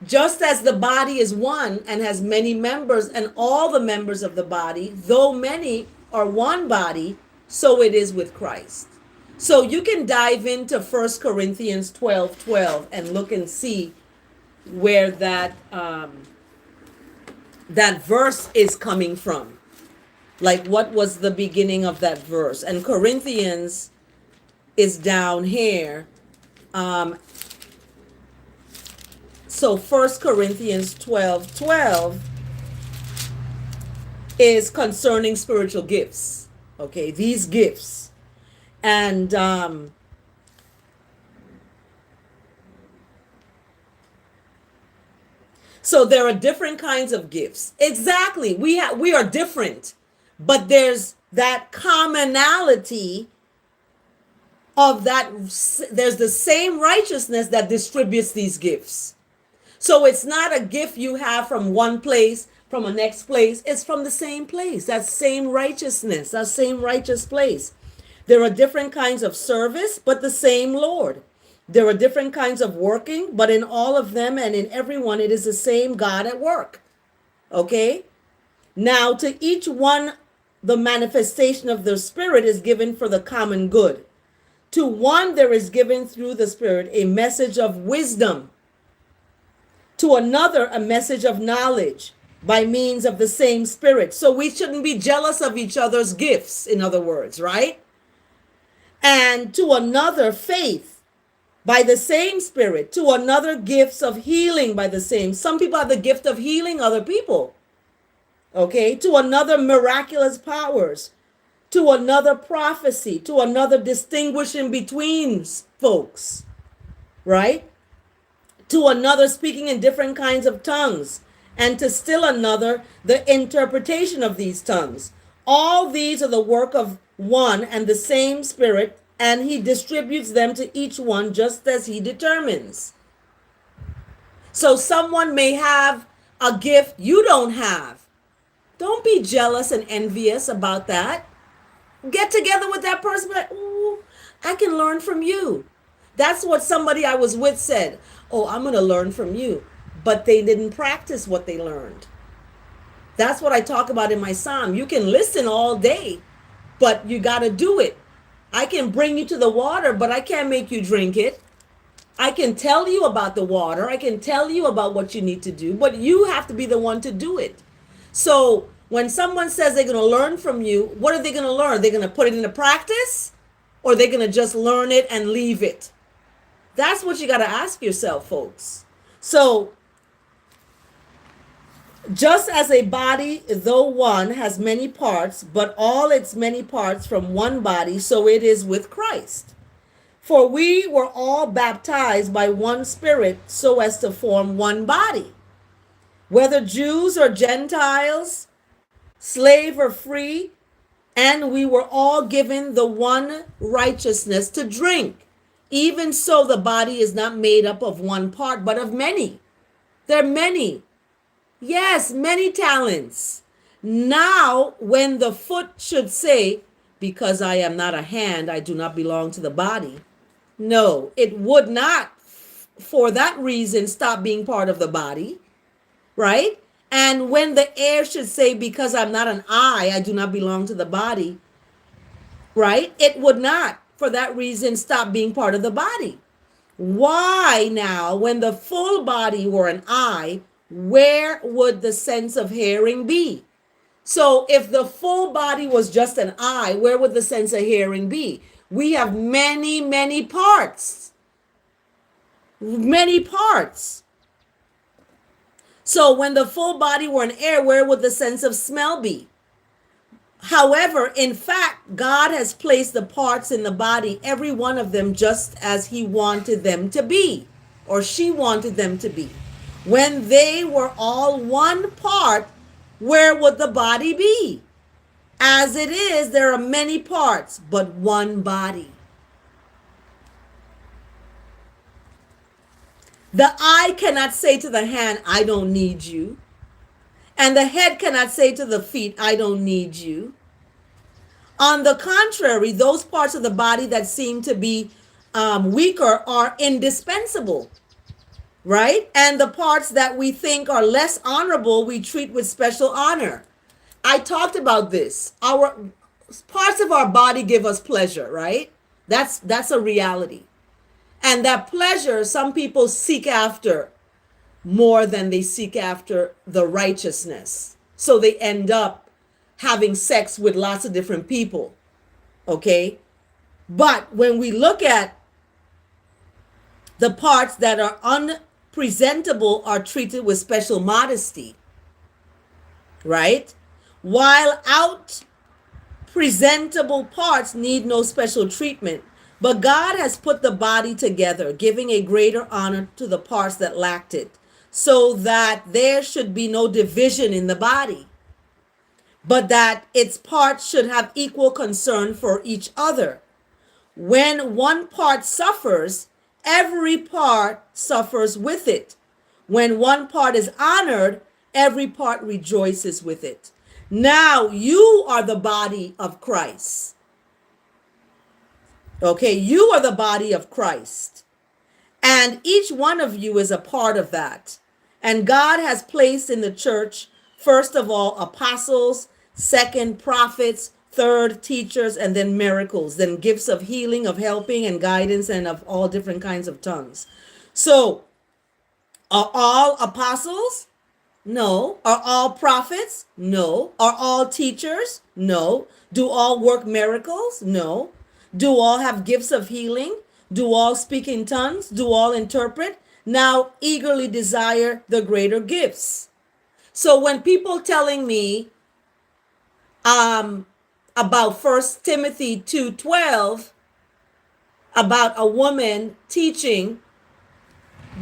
just as the body is one and has many members, and all the members of the body, though many, are one body, so it is with Christ. So you can dive into 1 Corinthians 12:12 and look and see where that verse is coming from. Like, what was the beginning of that verse? And Corinthians is down here. So 1 Corinthians 12:12 is concerning spiritual gifts. Okay, these gifts. And so there are different kinds of gifts. Exactly. We are different, but there's that commonality of that. There's the same righteousness that distributes these gifts. So it's not a gift you have from one place, from a next place. It's from the same place, that same righteousness, that same righteous place. There are different kinds of service, but the same Lord. There are different kinds of working, but in all of them and in everyone, it is the same God at work. Okay? Now, to each one, the manifestation of the Spirit is given for the common good. To one, there is given through the Spirit a message of wisdom. To another, a message of knowledge by means of the same Spirit. So we shouldn't be jealous of each other's gifts, in other words, right? And to another, faith by the same Spirit. To another, gifts of healing by the same. Some people have the gift of healing other people. Okay? To another, miraculous powers. To another, prophecy. To another, distinguishing between folks. Right? To another, speaking in different kinds of tongues. And to still another, the interpretation of these tongues. All these are the work of one and the same Spirit, and he distributes them to each one just as he determines. So someone may have a gift you don't have. Don't be jealous and envious about that. Get together with that person, like, ooh, I can learn from you. That's what somebody I was with said. Oh, I'm going to learn from you. But they didn't practice what they learned. That's what I talk about in my psalm. You can listen all day, but you got to do it. I can bring you to the water, but I can't make you drink it. I can tell you about the water. I can tell you about what you need to do, but you have to be the one to do it. So when someone says they're going to learn from you, what are they going to learn? They're going to put it into practice, or they're going to just learn it and leave it? That's what you got to ask yourself, folks. So just as a body, though one, has many parts, but all its many parts from one body, so it is with Christ. For we were all baptized by one Spirit so as to form one body, whether Jews or Gentiles, slave or free, and we were all given the one righteousness to drink. Even so, the body is not made up of one part, but of many. There are many. Yes, many talents. Now, when the foot should say, because I am not a hand, I do not belong to the body. No, it would not, for that reason, stop being part of the body, right? And when the ear should say, because I'm not an eye, I do not belong to the body, right? It would not, for that reason, stop being part of the body. Why now, when the full body were an eye, where would the sense of hearing be? So if the full body was just an eye, where would the sense of hearing be? We have many, many parts. Many parts. So when the full body were an ear, where would the sense of smell be? However, in fact, God has placed the parts in the body, every one of them just as he wanted them to be, or she wanted them to be. When they were all one part, where would the body be? As it is, there are many parts, but one body. The eye cannot say to the hand, I don't need you. And the head cannot say to the feet, I don't need you. On the contrary, those parts of the body that seem to be weaker are indispensable, right? And the parts that we think are less honorable, we treat with special honor. I talked about this. Our parts of our body give us pleasure, right? That's a reality. And that pleasure, some people seek after more than they seek after the righteousness. So they end up having sex with lots of different people. Okay? But when we look at the parts that are unpresentable are treated with special modesty, right? While out presentable parts need no special treatment. But God has put the body together, giving a greater honor to the parts that lacked it, so that there should be no division in the body, but that its parts should have equal concern for each other. When one part suffers, every part suffers with it. When one part is honored, every part rejoices with it. Now you are the body of Christ. Okay, you are the body of Christ. And each one of you is a part of that. And God has placed in the church, first of all, apostles, second, prophets, third, teachers, and then miracles, then gifts of healing, of helping and guidance, and of all different kinds of tongues. So, are all apostles? No. Are all prophets? No. Are all teachers? No. Do all work miracles? No. Do all have gifts of healing? Do all speak in tongues? Do all interpret? Now eagerly desire the greater gifts. So when people telling me about 1 Timothy 2:12 about a woman teaching,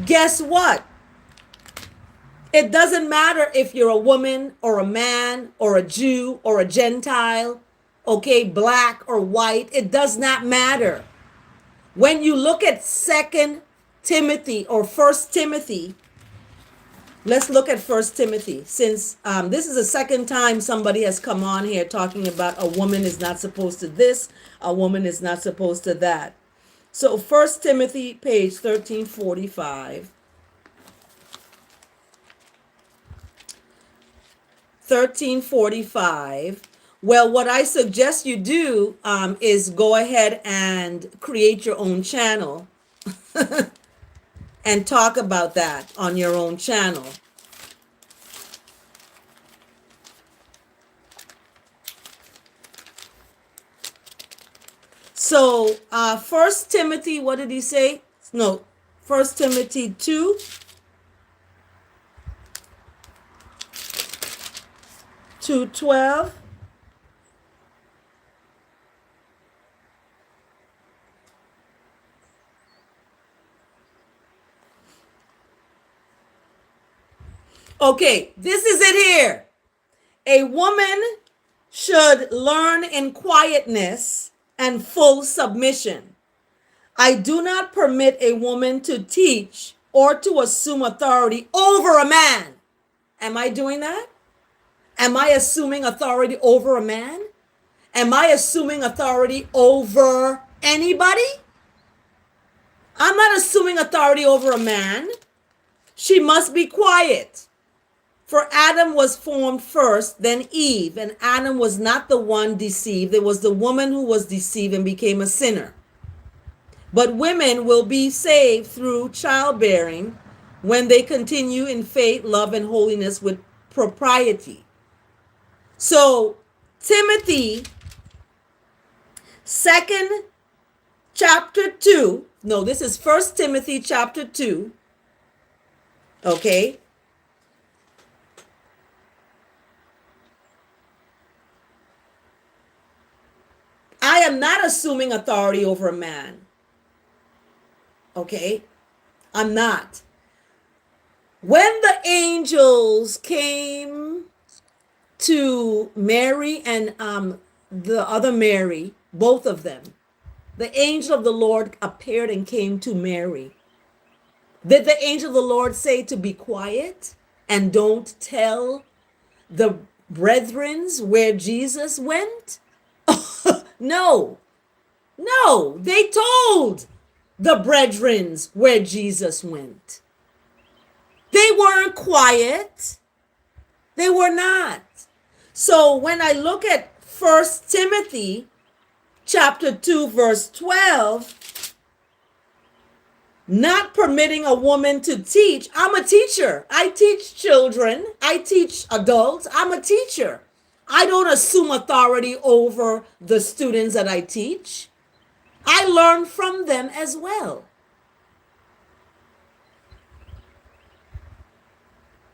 guess what? It doesn't matter if you're a woman or a man or a Jew or a Gentile, okay, black or white. It does not matter. When you look at 2 Timothy or 1 Timothy, let's look at 1 Timothy, since this is the second time somebody has come on here talking about a woman is not supposed to this, a woman is not supposed to that. So 1 Timothy, page 1345. 1345. Well, what I suggest you do is go ahead and create your own channel. and talk about that on your own channel. So, First Timothy, what did he say? No, First Timothy 2, 2:12. Okay, this is it here. A woman should learn in quietness and full submission. I do not permit a woman to teach or to assume authority over a man. Am I doing that? Am I assuming authority over a man? Am I assuming authority over anybody? I'm not assuming authority over a man. She must be quiet. For Adam was formed first, then Eve, and Adam was not the one deceived. It was the woman who was deceived and became a sinner. But women will be saved through childbearing when they continue in faith, love, and holiness with propriety. So, Timothy, second chapter 2. No, this is First Timothy chapter 2. Okay. I am not assuming authority over a man. Okay. I'm not. When the angels came to Mary and the other Mary, both of them, the angel of the Lord appeared and came to Mary. Did the angel of the Lord say to be quiet and don't tell the brethrens where Jesus went? No, no, they told the brethrens where Jesus went. They weren't quiet. They were not. So when I look at First Timothy chapter 2, verse 12, not permitting a woman to teach. I'm a teacher. I teach children. I teach adults. I'm a teacher. I don't assume authority over the students that I teach. I learn from them as well.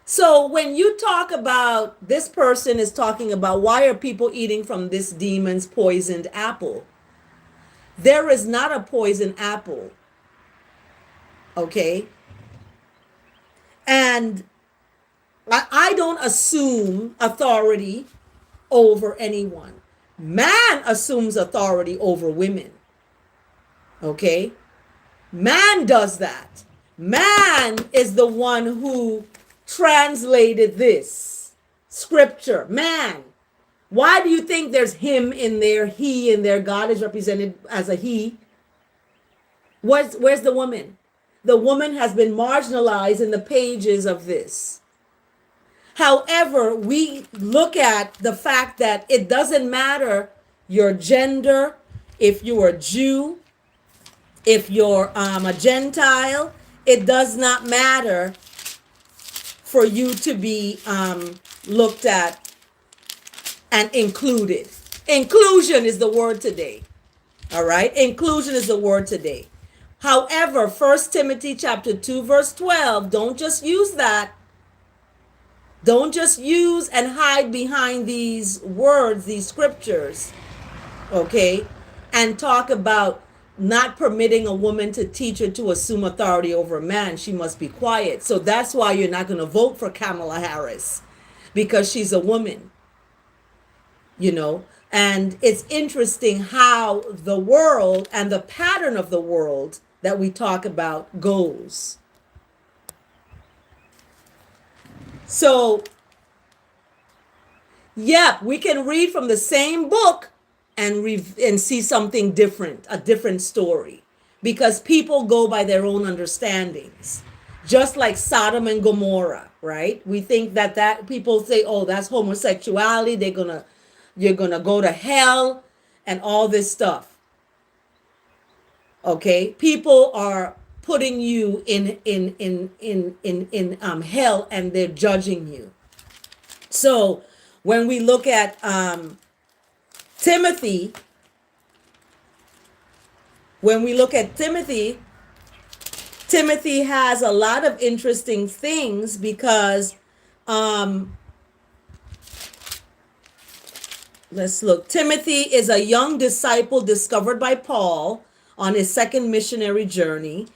So when you talk about, this person is talking about why are people eating from this demon's poisoned apple? There is not a poisoned apple. Okay? And I don't assume authority over anyone. Man assumes authority over women. Okay? Man does that. Man is the one who translated this scripture. Man. Why do you think there's him in there, he in there? God is represented as a he. Where's the woman? The woman has been marginalized in the pages of this. However, we look at the fact that it doesn't matter your gender, if you're a Jew, if you're a Gentile, it does not matter for you to be looked at and included. Inclusion is the word today. All right? Inclusion is the word today. However, 1 Timothy chapter 2, verse 12, don't just use that. Don't just use and hide behind these words, these scriptures, okay, and talk about not permitting a woman to teach or to assume authority over a man. She must be quiet. So that's why you're not going to vote for Kamala Harris, because she's a woman, you know. And it's interesting how the world and the pattern of the world that we talk about goes. So, yeah, we can read from the same book and see something different, a different story, because people go by their own understandings. Just like Sodom and Gomorrah, right? We think that people say, "Oh, that's homosexuality. You're gonna go to hell," and all this stuff. Okay, people are putting you in hell, and they're judging you. So when we look at Timothy, when we look at Timothy, Timothy has a lot of interesting things because let's look. Timothy is a young disciple discovered by Paul on his second missionary journey.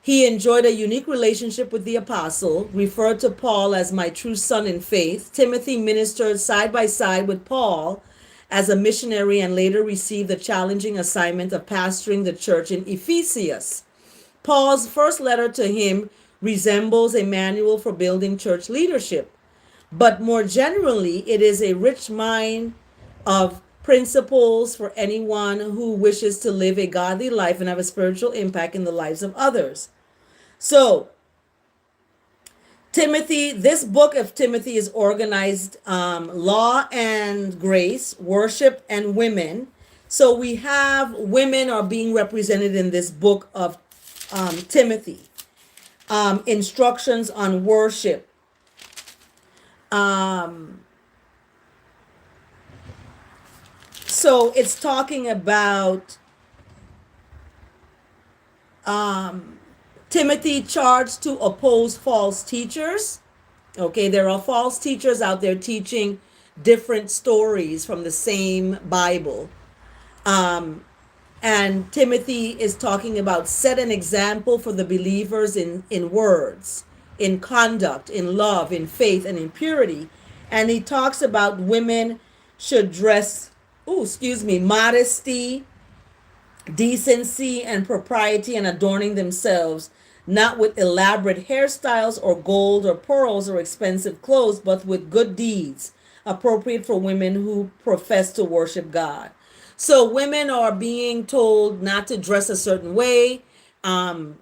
He enjoyed a unique relationship with the apostle, referred to Paul as my true son in faith. Timothy ministered side by side with Paul as a missionary and later received the challenging assignment of pastoring the church in Ephesus. Paul's first letter to him resembles a manual for building church leadership, but more generally, it is a rich mine of principles for anyone who wishes to live a godly life and have a spiritual impact in the lives of others. So, Timothy, this book of Timothy is organized law and grace, worship, and women. So we have women are being represented in this book of Timothy. Instructions on worship. So it's talking about Timothy charged to oppose false teachers. Okay, there are false teachers out there teaching different stories from the same Bible. And Timothy is talking about set an example for the believers in words, in conduct, in love, in faith, and in purity. And he talks about women should dress, modesty, decency, and propriety, and adorning themselves, not with elaborate hairstyles or gold or pearls or expensive clothes, but with good deeds, appropriate for women who profess to worship God. So women are being told not to dress a certain way, to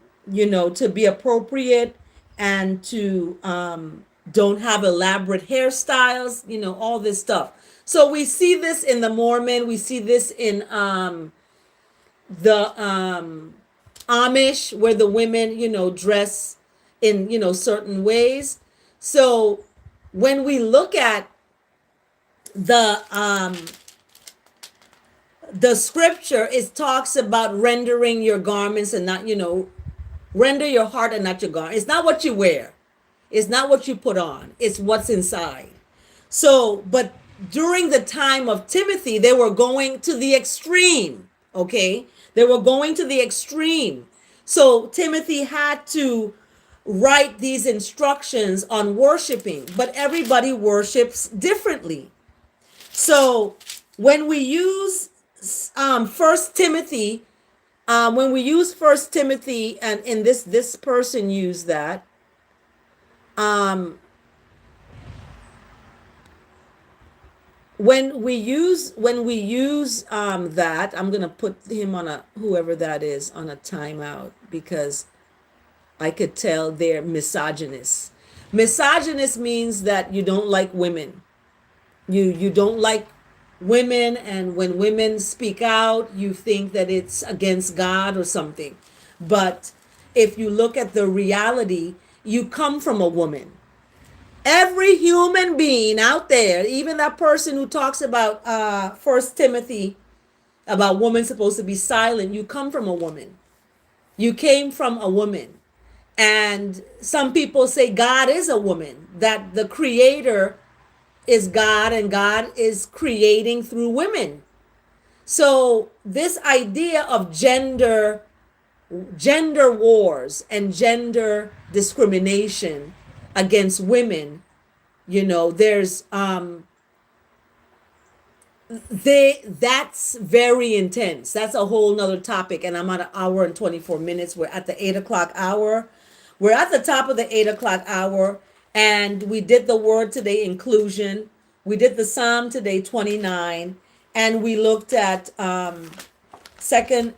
be appropriate and to don't have elaborate hairstyles, all this stuff. So we see this in the Mormon, we see this in the Amish, where the women, dress in, certain ways. So when we look at the scripture, it talks about rendering your garments and not, render your heart and not your garment. It's not what you wear. It's not what you put on. It's what's inside. So, but during the time of Timothy, they were going to the extreme. Okay. They were going to the extreme. So Timothy had to write these instructions on worshiping, but everybody worships differently. So when we use First Timothy, and in this person used that, when we use that, I'm gonna put him on whoever that is on a timeout, because I could tell they're misogynist. Misogynist means that you don't like women. You don't like women, and when women speak out, you think that it's against God or something. But if you look at the reality, you come from a woman. Every human being out there, even that person who talks about First Timothy, about women supposed to be silent, you come from a woman. You came from a woman. And some people say God is a woman, that the creator is God and God is creating through women. So this idea of gender wars and gender discrimination against women, there's that's very intense. That's a whole nother topic, and I'm at an hour and 24 minutes. We're at the 8 o'clock hour. We're at the top of the 8 o'clock hour, and we did the word today, inclusion. We did the Psalm today, 29, and we looked at second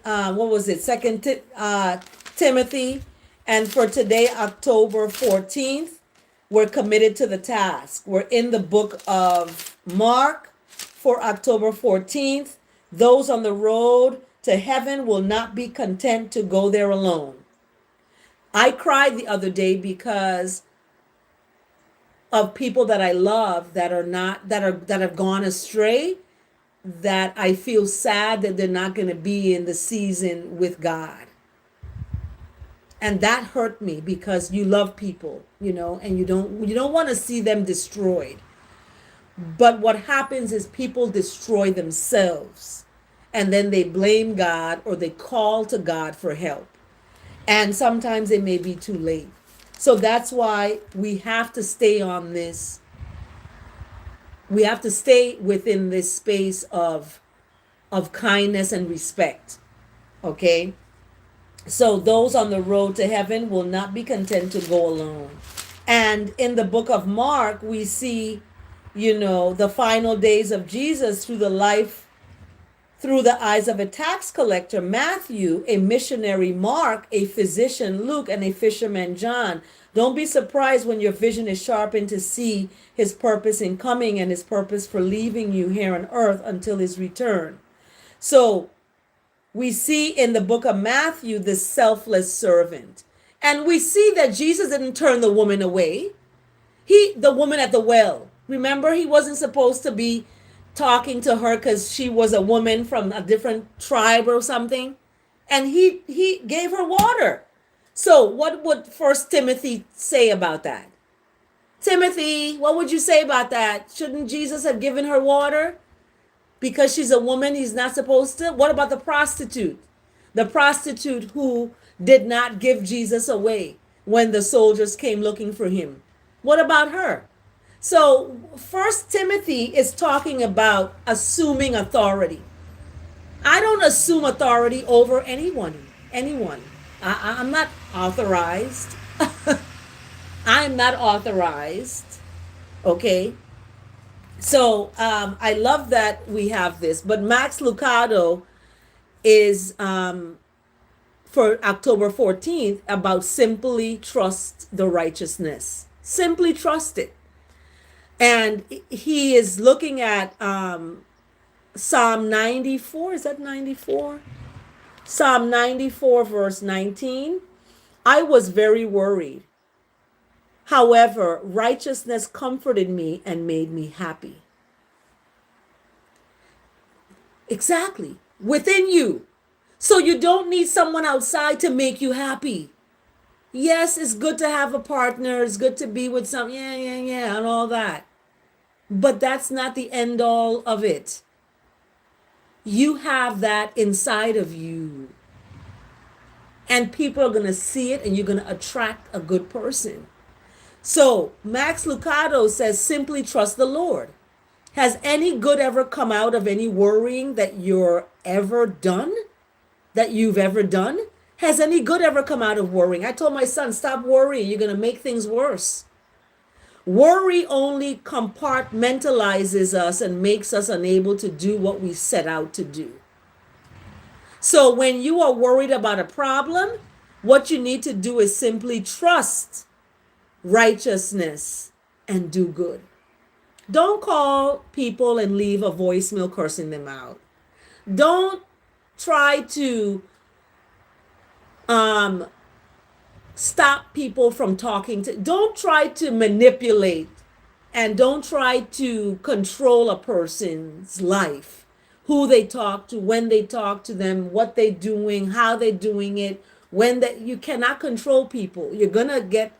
Timothy. And for today, October 14th, we're committed to the task. We're in the book of Mark for October 14th. Those on the road to heaven will not be content to go there alone. I cried the other day because of people that I love that are not that have gone astray, that I feel sad that they're not going to be in the season with God. And that hurt me because you love people, and you don't want to see them destroyed. But what happens is people destroy themselves, and then they blame God or they call to God for help. And sometimes it may be too late. So that's why we have to stay on this. We have to stay within this space of kindness and respect. Okay? So those on the road to heaven will not be content to go alone. And in the book of Mark, we see, the final days of Jesus through through the eyes of a tax collector, Matthew, a missionary, Mark, a physician, Luke, and a fisherman, John. Don't be surprised when your vision is sharpened to see his purpose in coming and his purpose for leaving you here on earth until his return. So we see in the book of Matthew the selfless servant. And we see that Jesus didn't turn the woman away. The woman at the well, remember, he wasn't supposed to be talking to her because she was a woman from a different tribe or something. And he gave her water. So what would First Timothy say about that? Timothy, what would you say about that? Shouldn't Jesus have given her water? Because she's a woman, he's not supposed to? What about the prostitute? The prostitute who did not give Jesus away when the soldiers came looking for him. What about her? So First Timothy is talking about assuming authority. I don't assume authority over anyone. I'm not authorized. I'm not authorized. Okay. So I love that we have this. But Max Lucado is for October 14th about simply trust the righteousness. Simply trust it. And he is looking at Psalm 94. Is that 94? Psalm 94, verse 19. I was very worried. However, righteousness comforted me and made me happy. Exactly. Within you. So you don't need someone outside to make you happy. Yes, it's good to have a partner. It's good to be with some, yeah, and all that. But that's not the end all of it. You have that inside of you. And people are going to see it and you're going to attract a good person. So Max Lucado says, simply trust the Lord. Has any good ever come out of any worrying that you've ever done? Has any good ever come out of worrying? I told my son, stop worrying. You're going to make things worse. Worry only compartmentalizes us and makes us unable to do what we set out to do. So when you are worried about a problem, what you need to do is simply trust righteousness and do good. Don't call people and leave a voicemail cursing them out. Don't try to stop people from talking to. Don't try to manipulate and don't try to control a person's life. Who they talk to, when they talk to them, what they're doing, how they're doing it. You cannot control people. You're gonna get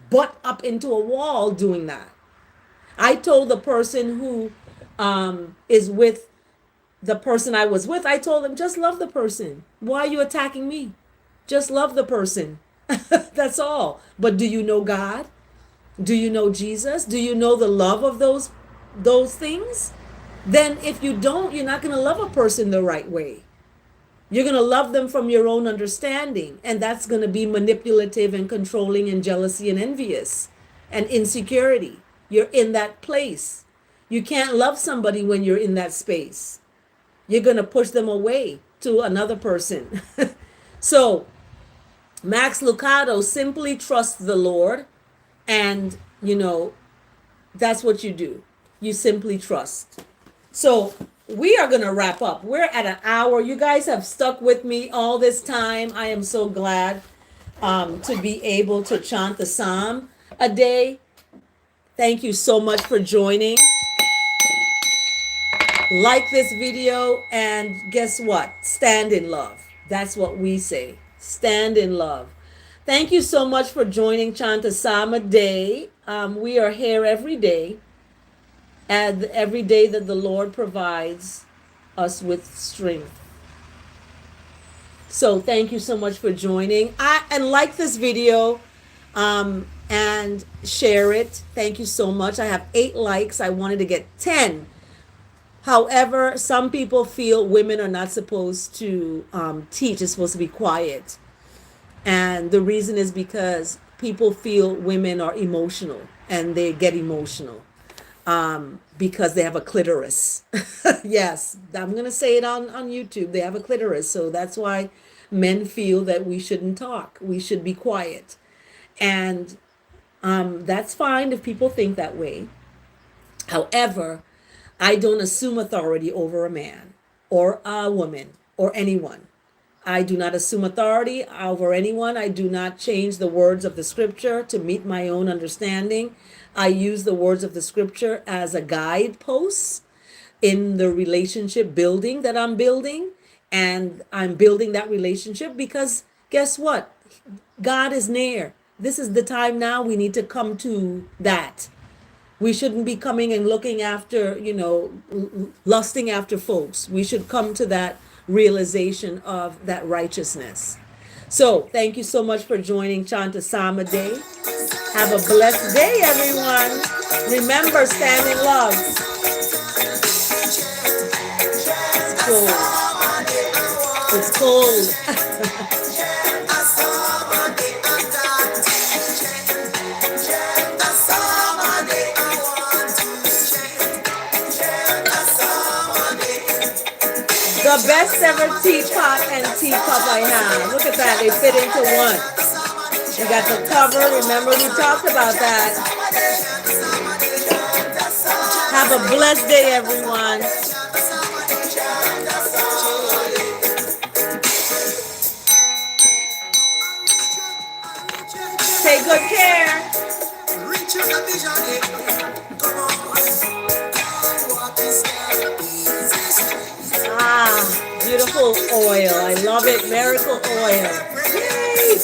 butt up into a wall doing that. I told the person who is with the person I was with, I told them, just love the person. Why are you attacking me? Just love the person. That's all. But do you know God? Do you know Jesus? Do you know the love of those things? Then if you don't, you're not going to love a person the right way. You're going to love them from your own understanding. And that's going to be manipulative and controlling and jealousy and envious and insecurity. You're in that place. You can't love somebody when you're in that space. You're going to push them away to another person. So Max Lucado, simply trust the Lord. And, that's what you do. You simply trust. So we are going to wrap up. We're at an hour. You guys have stuck with me all this time. I am so glad. to be able to chant the psalm a day. Thank you so much for joining. Like this video, and guess what? Stand in love. That's what we say. Stand in love. Thank you so much for joining Chant A Psalm A Day. We are here every day, and every day that the Lord provides us with strength. So thank you so much for joining. And like this video, and share it. Thank you so much. I have 8 likes. I wanted to get 10. However, some people feel women are not supposed to teach. It's supposed to be quiet. And the reason is because people feel women are emotional, and they get emotional because they have a clitoris. Yes, I'm going to say it on YouTube. They have a clitoris. So that's why men feel that we shouldn't talk. We should be quiet. And that's fine if people think that way. However, I don't assume authority over a man or a woman or anyone. I do not assume authority over anyone. I do not change the words of the scripture to meet my own understanding. I use the words of the scripture as a guidepost in the relationship building that I'm building. And I'm building that relationship because guess what? God is near. This is the time now we need to come to that. We shouldn't be coming and looking after, lusting after folks. We should come to that realization of that righteousness. So thank you so much for joining Chant A Psalm A Day. Have a blessed day, everyone. Remember, stand in love. It's cold. The best ever teapot and teacup I have. Look at that. They fit into one. You got the cover. Remember we talked about that. Have a blessed day, everyone. Take good care. Beautiful oil. I love it. Miracle oil. Yay!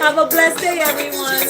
Have a blessed day, everyone.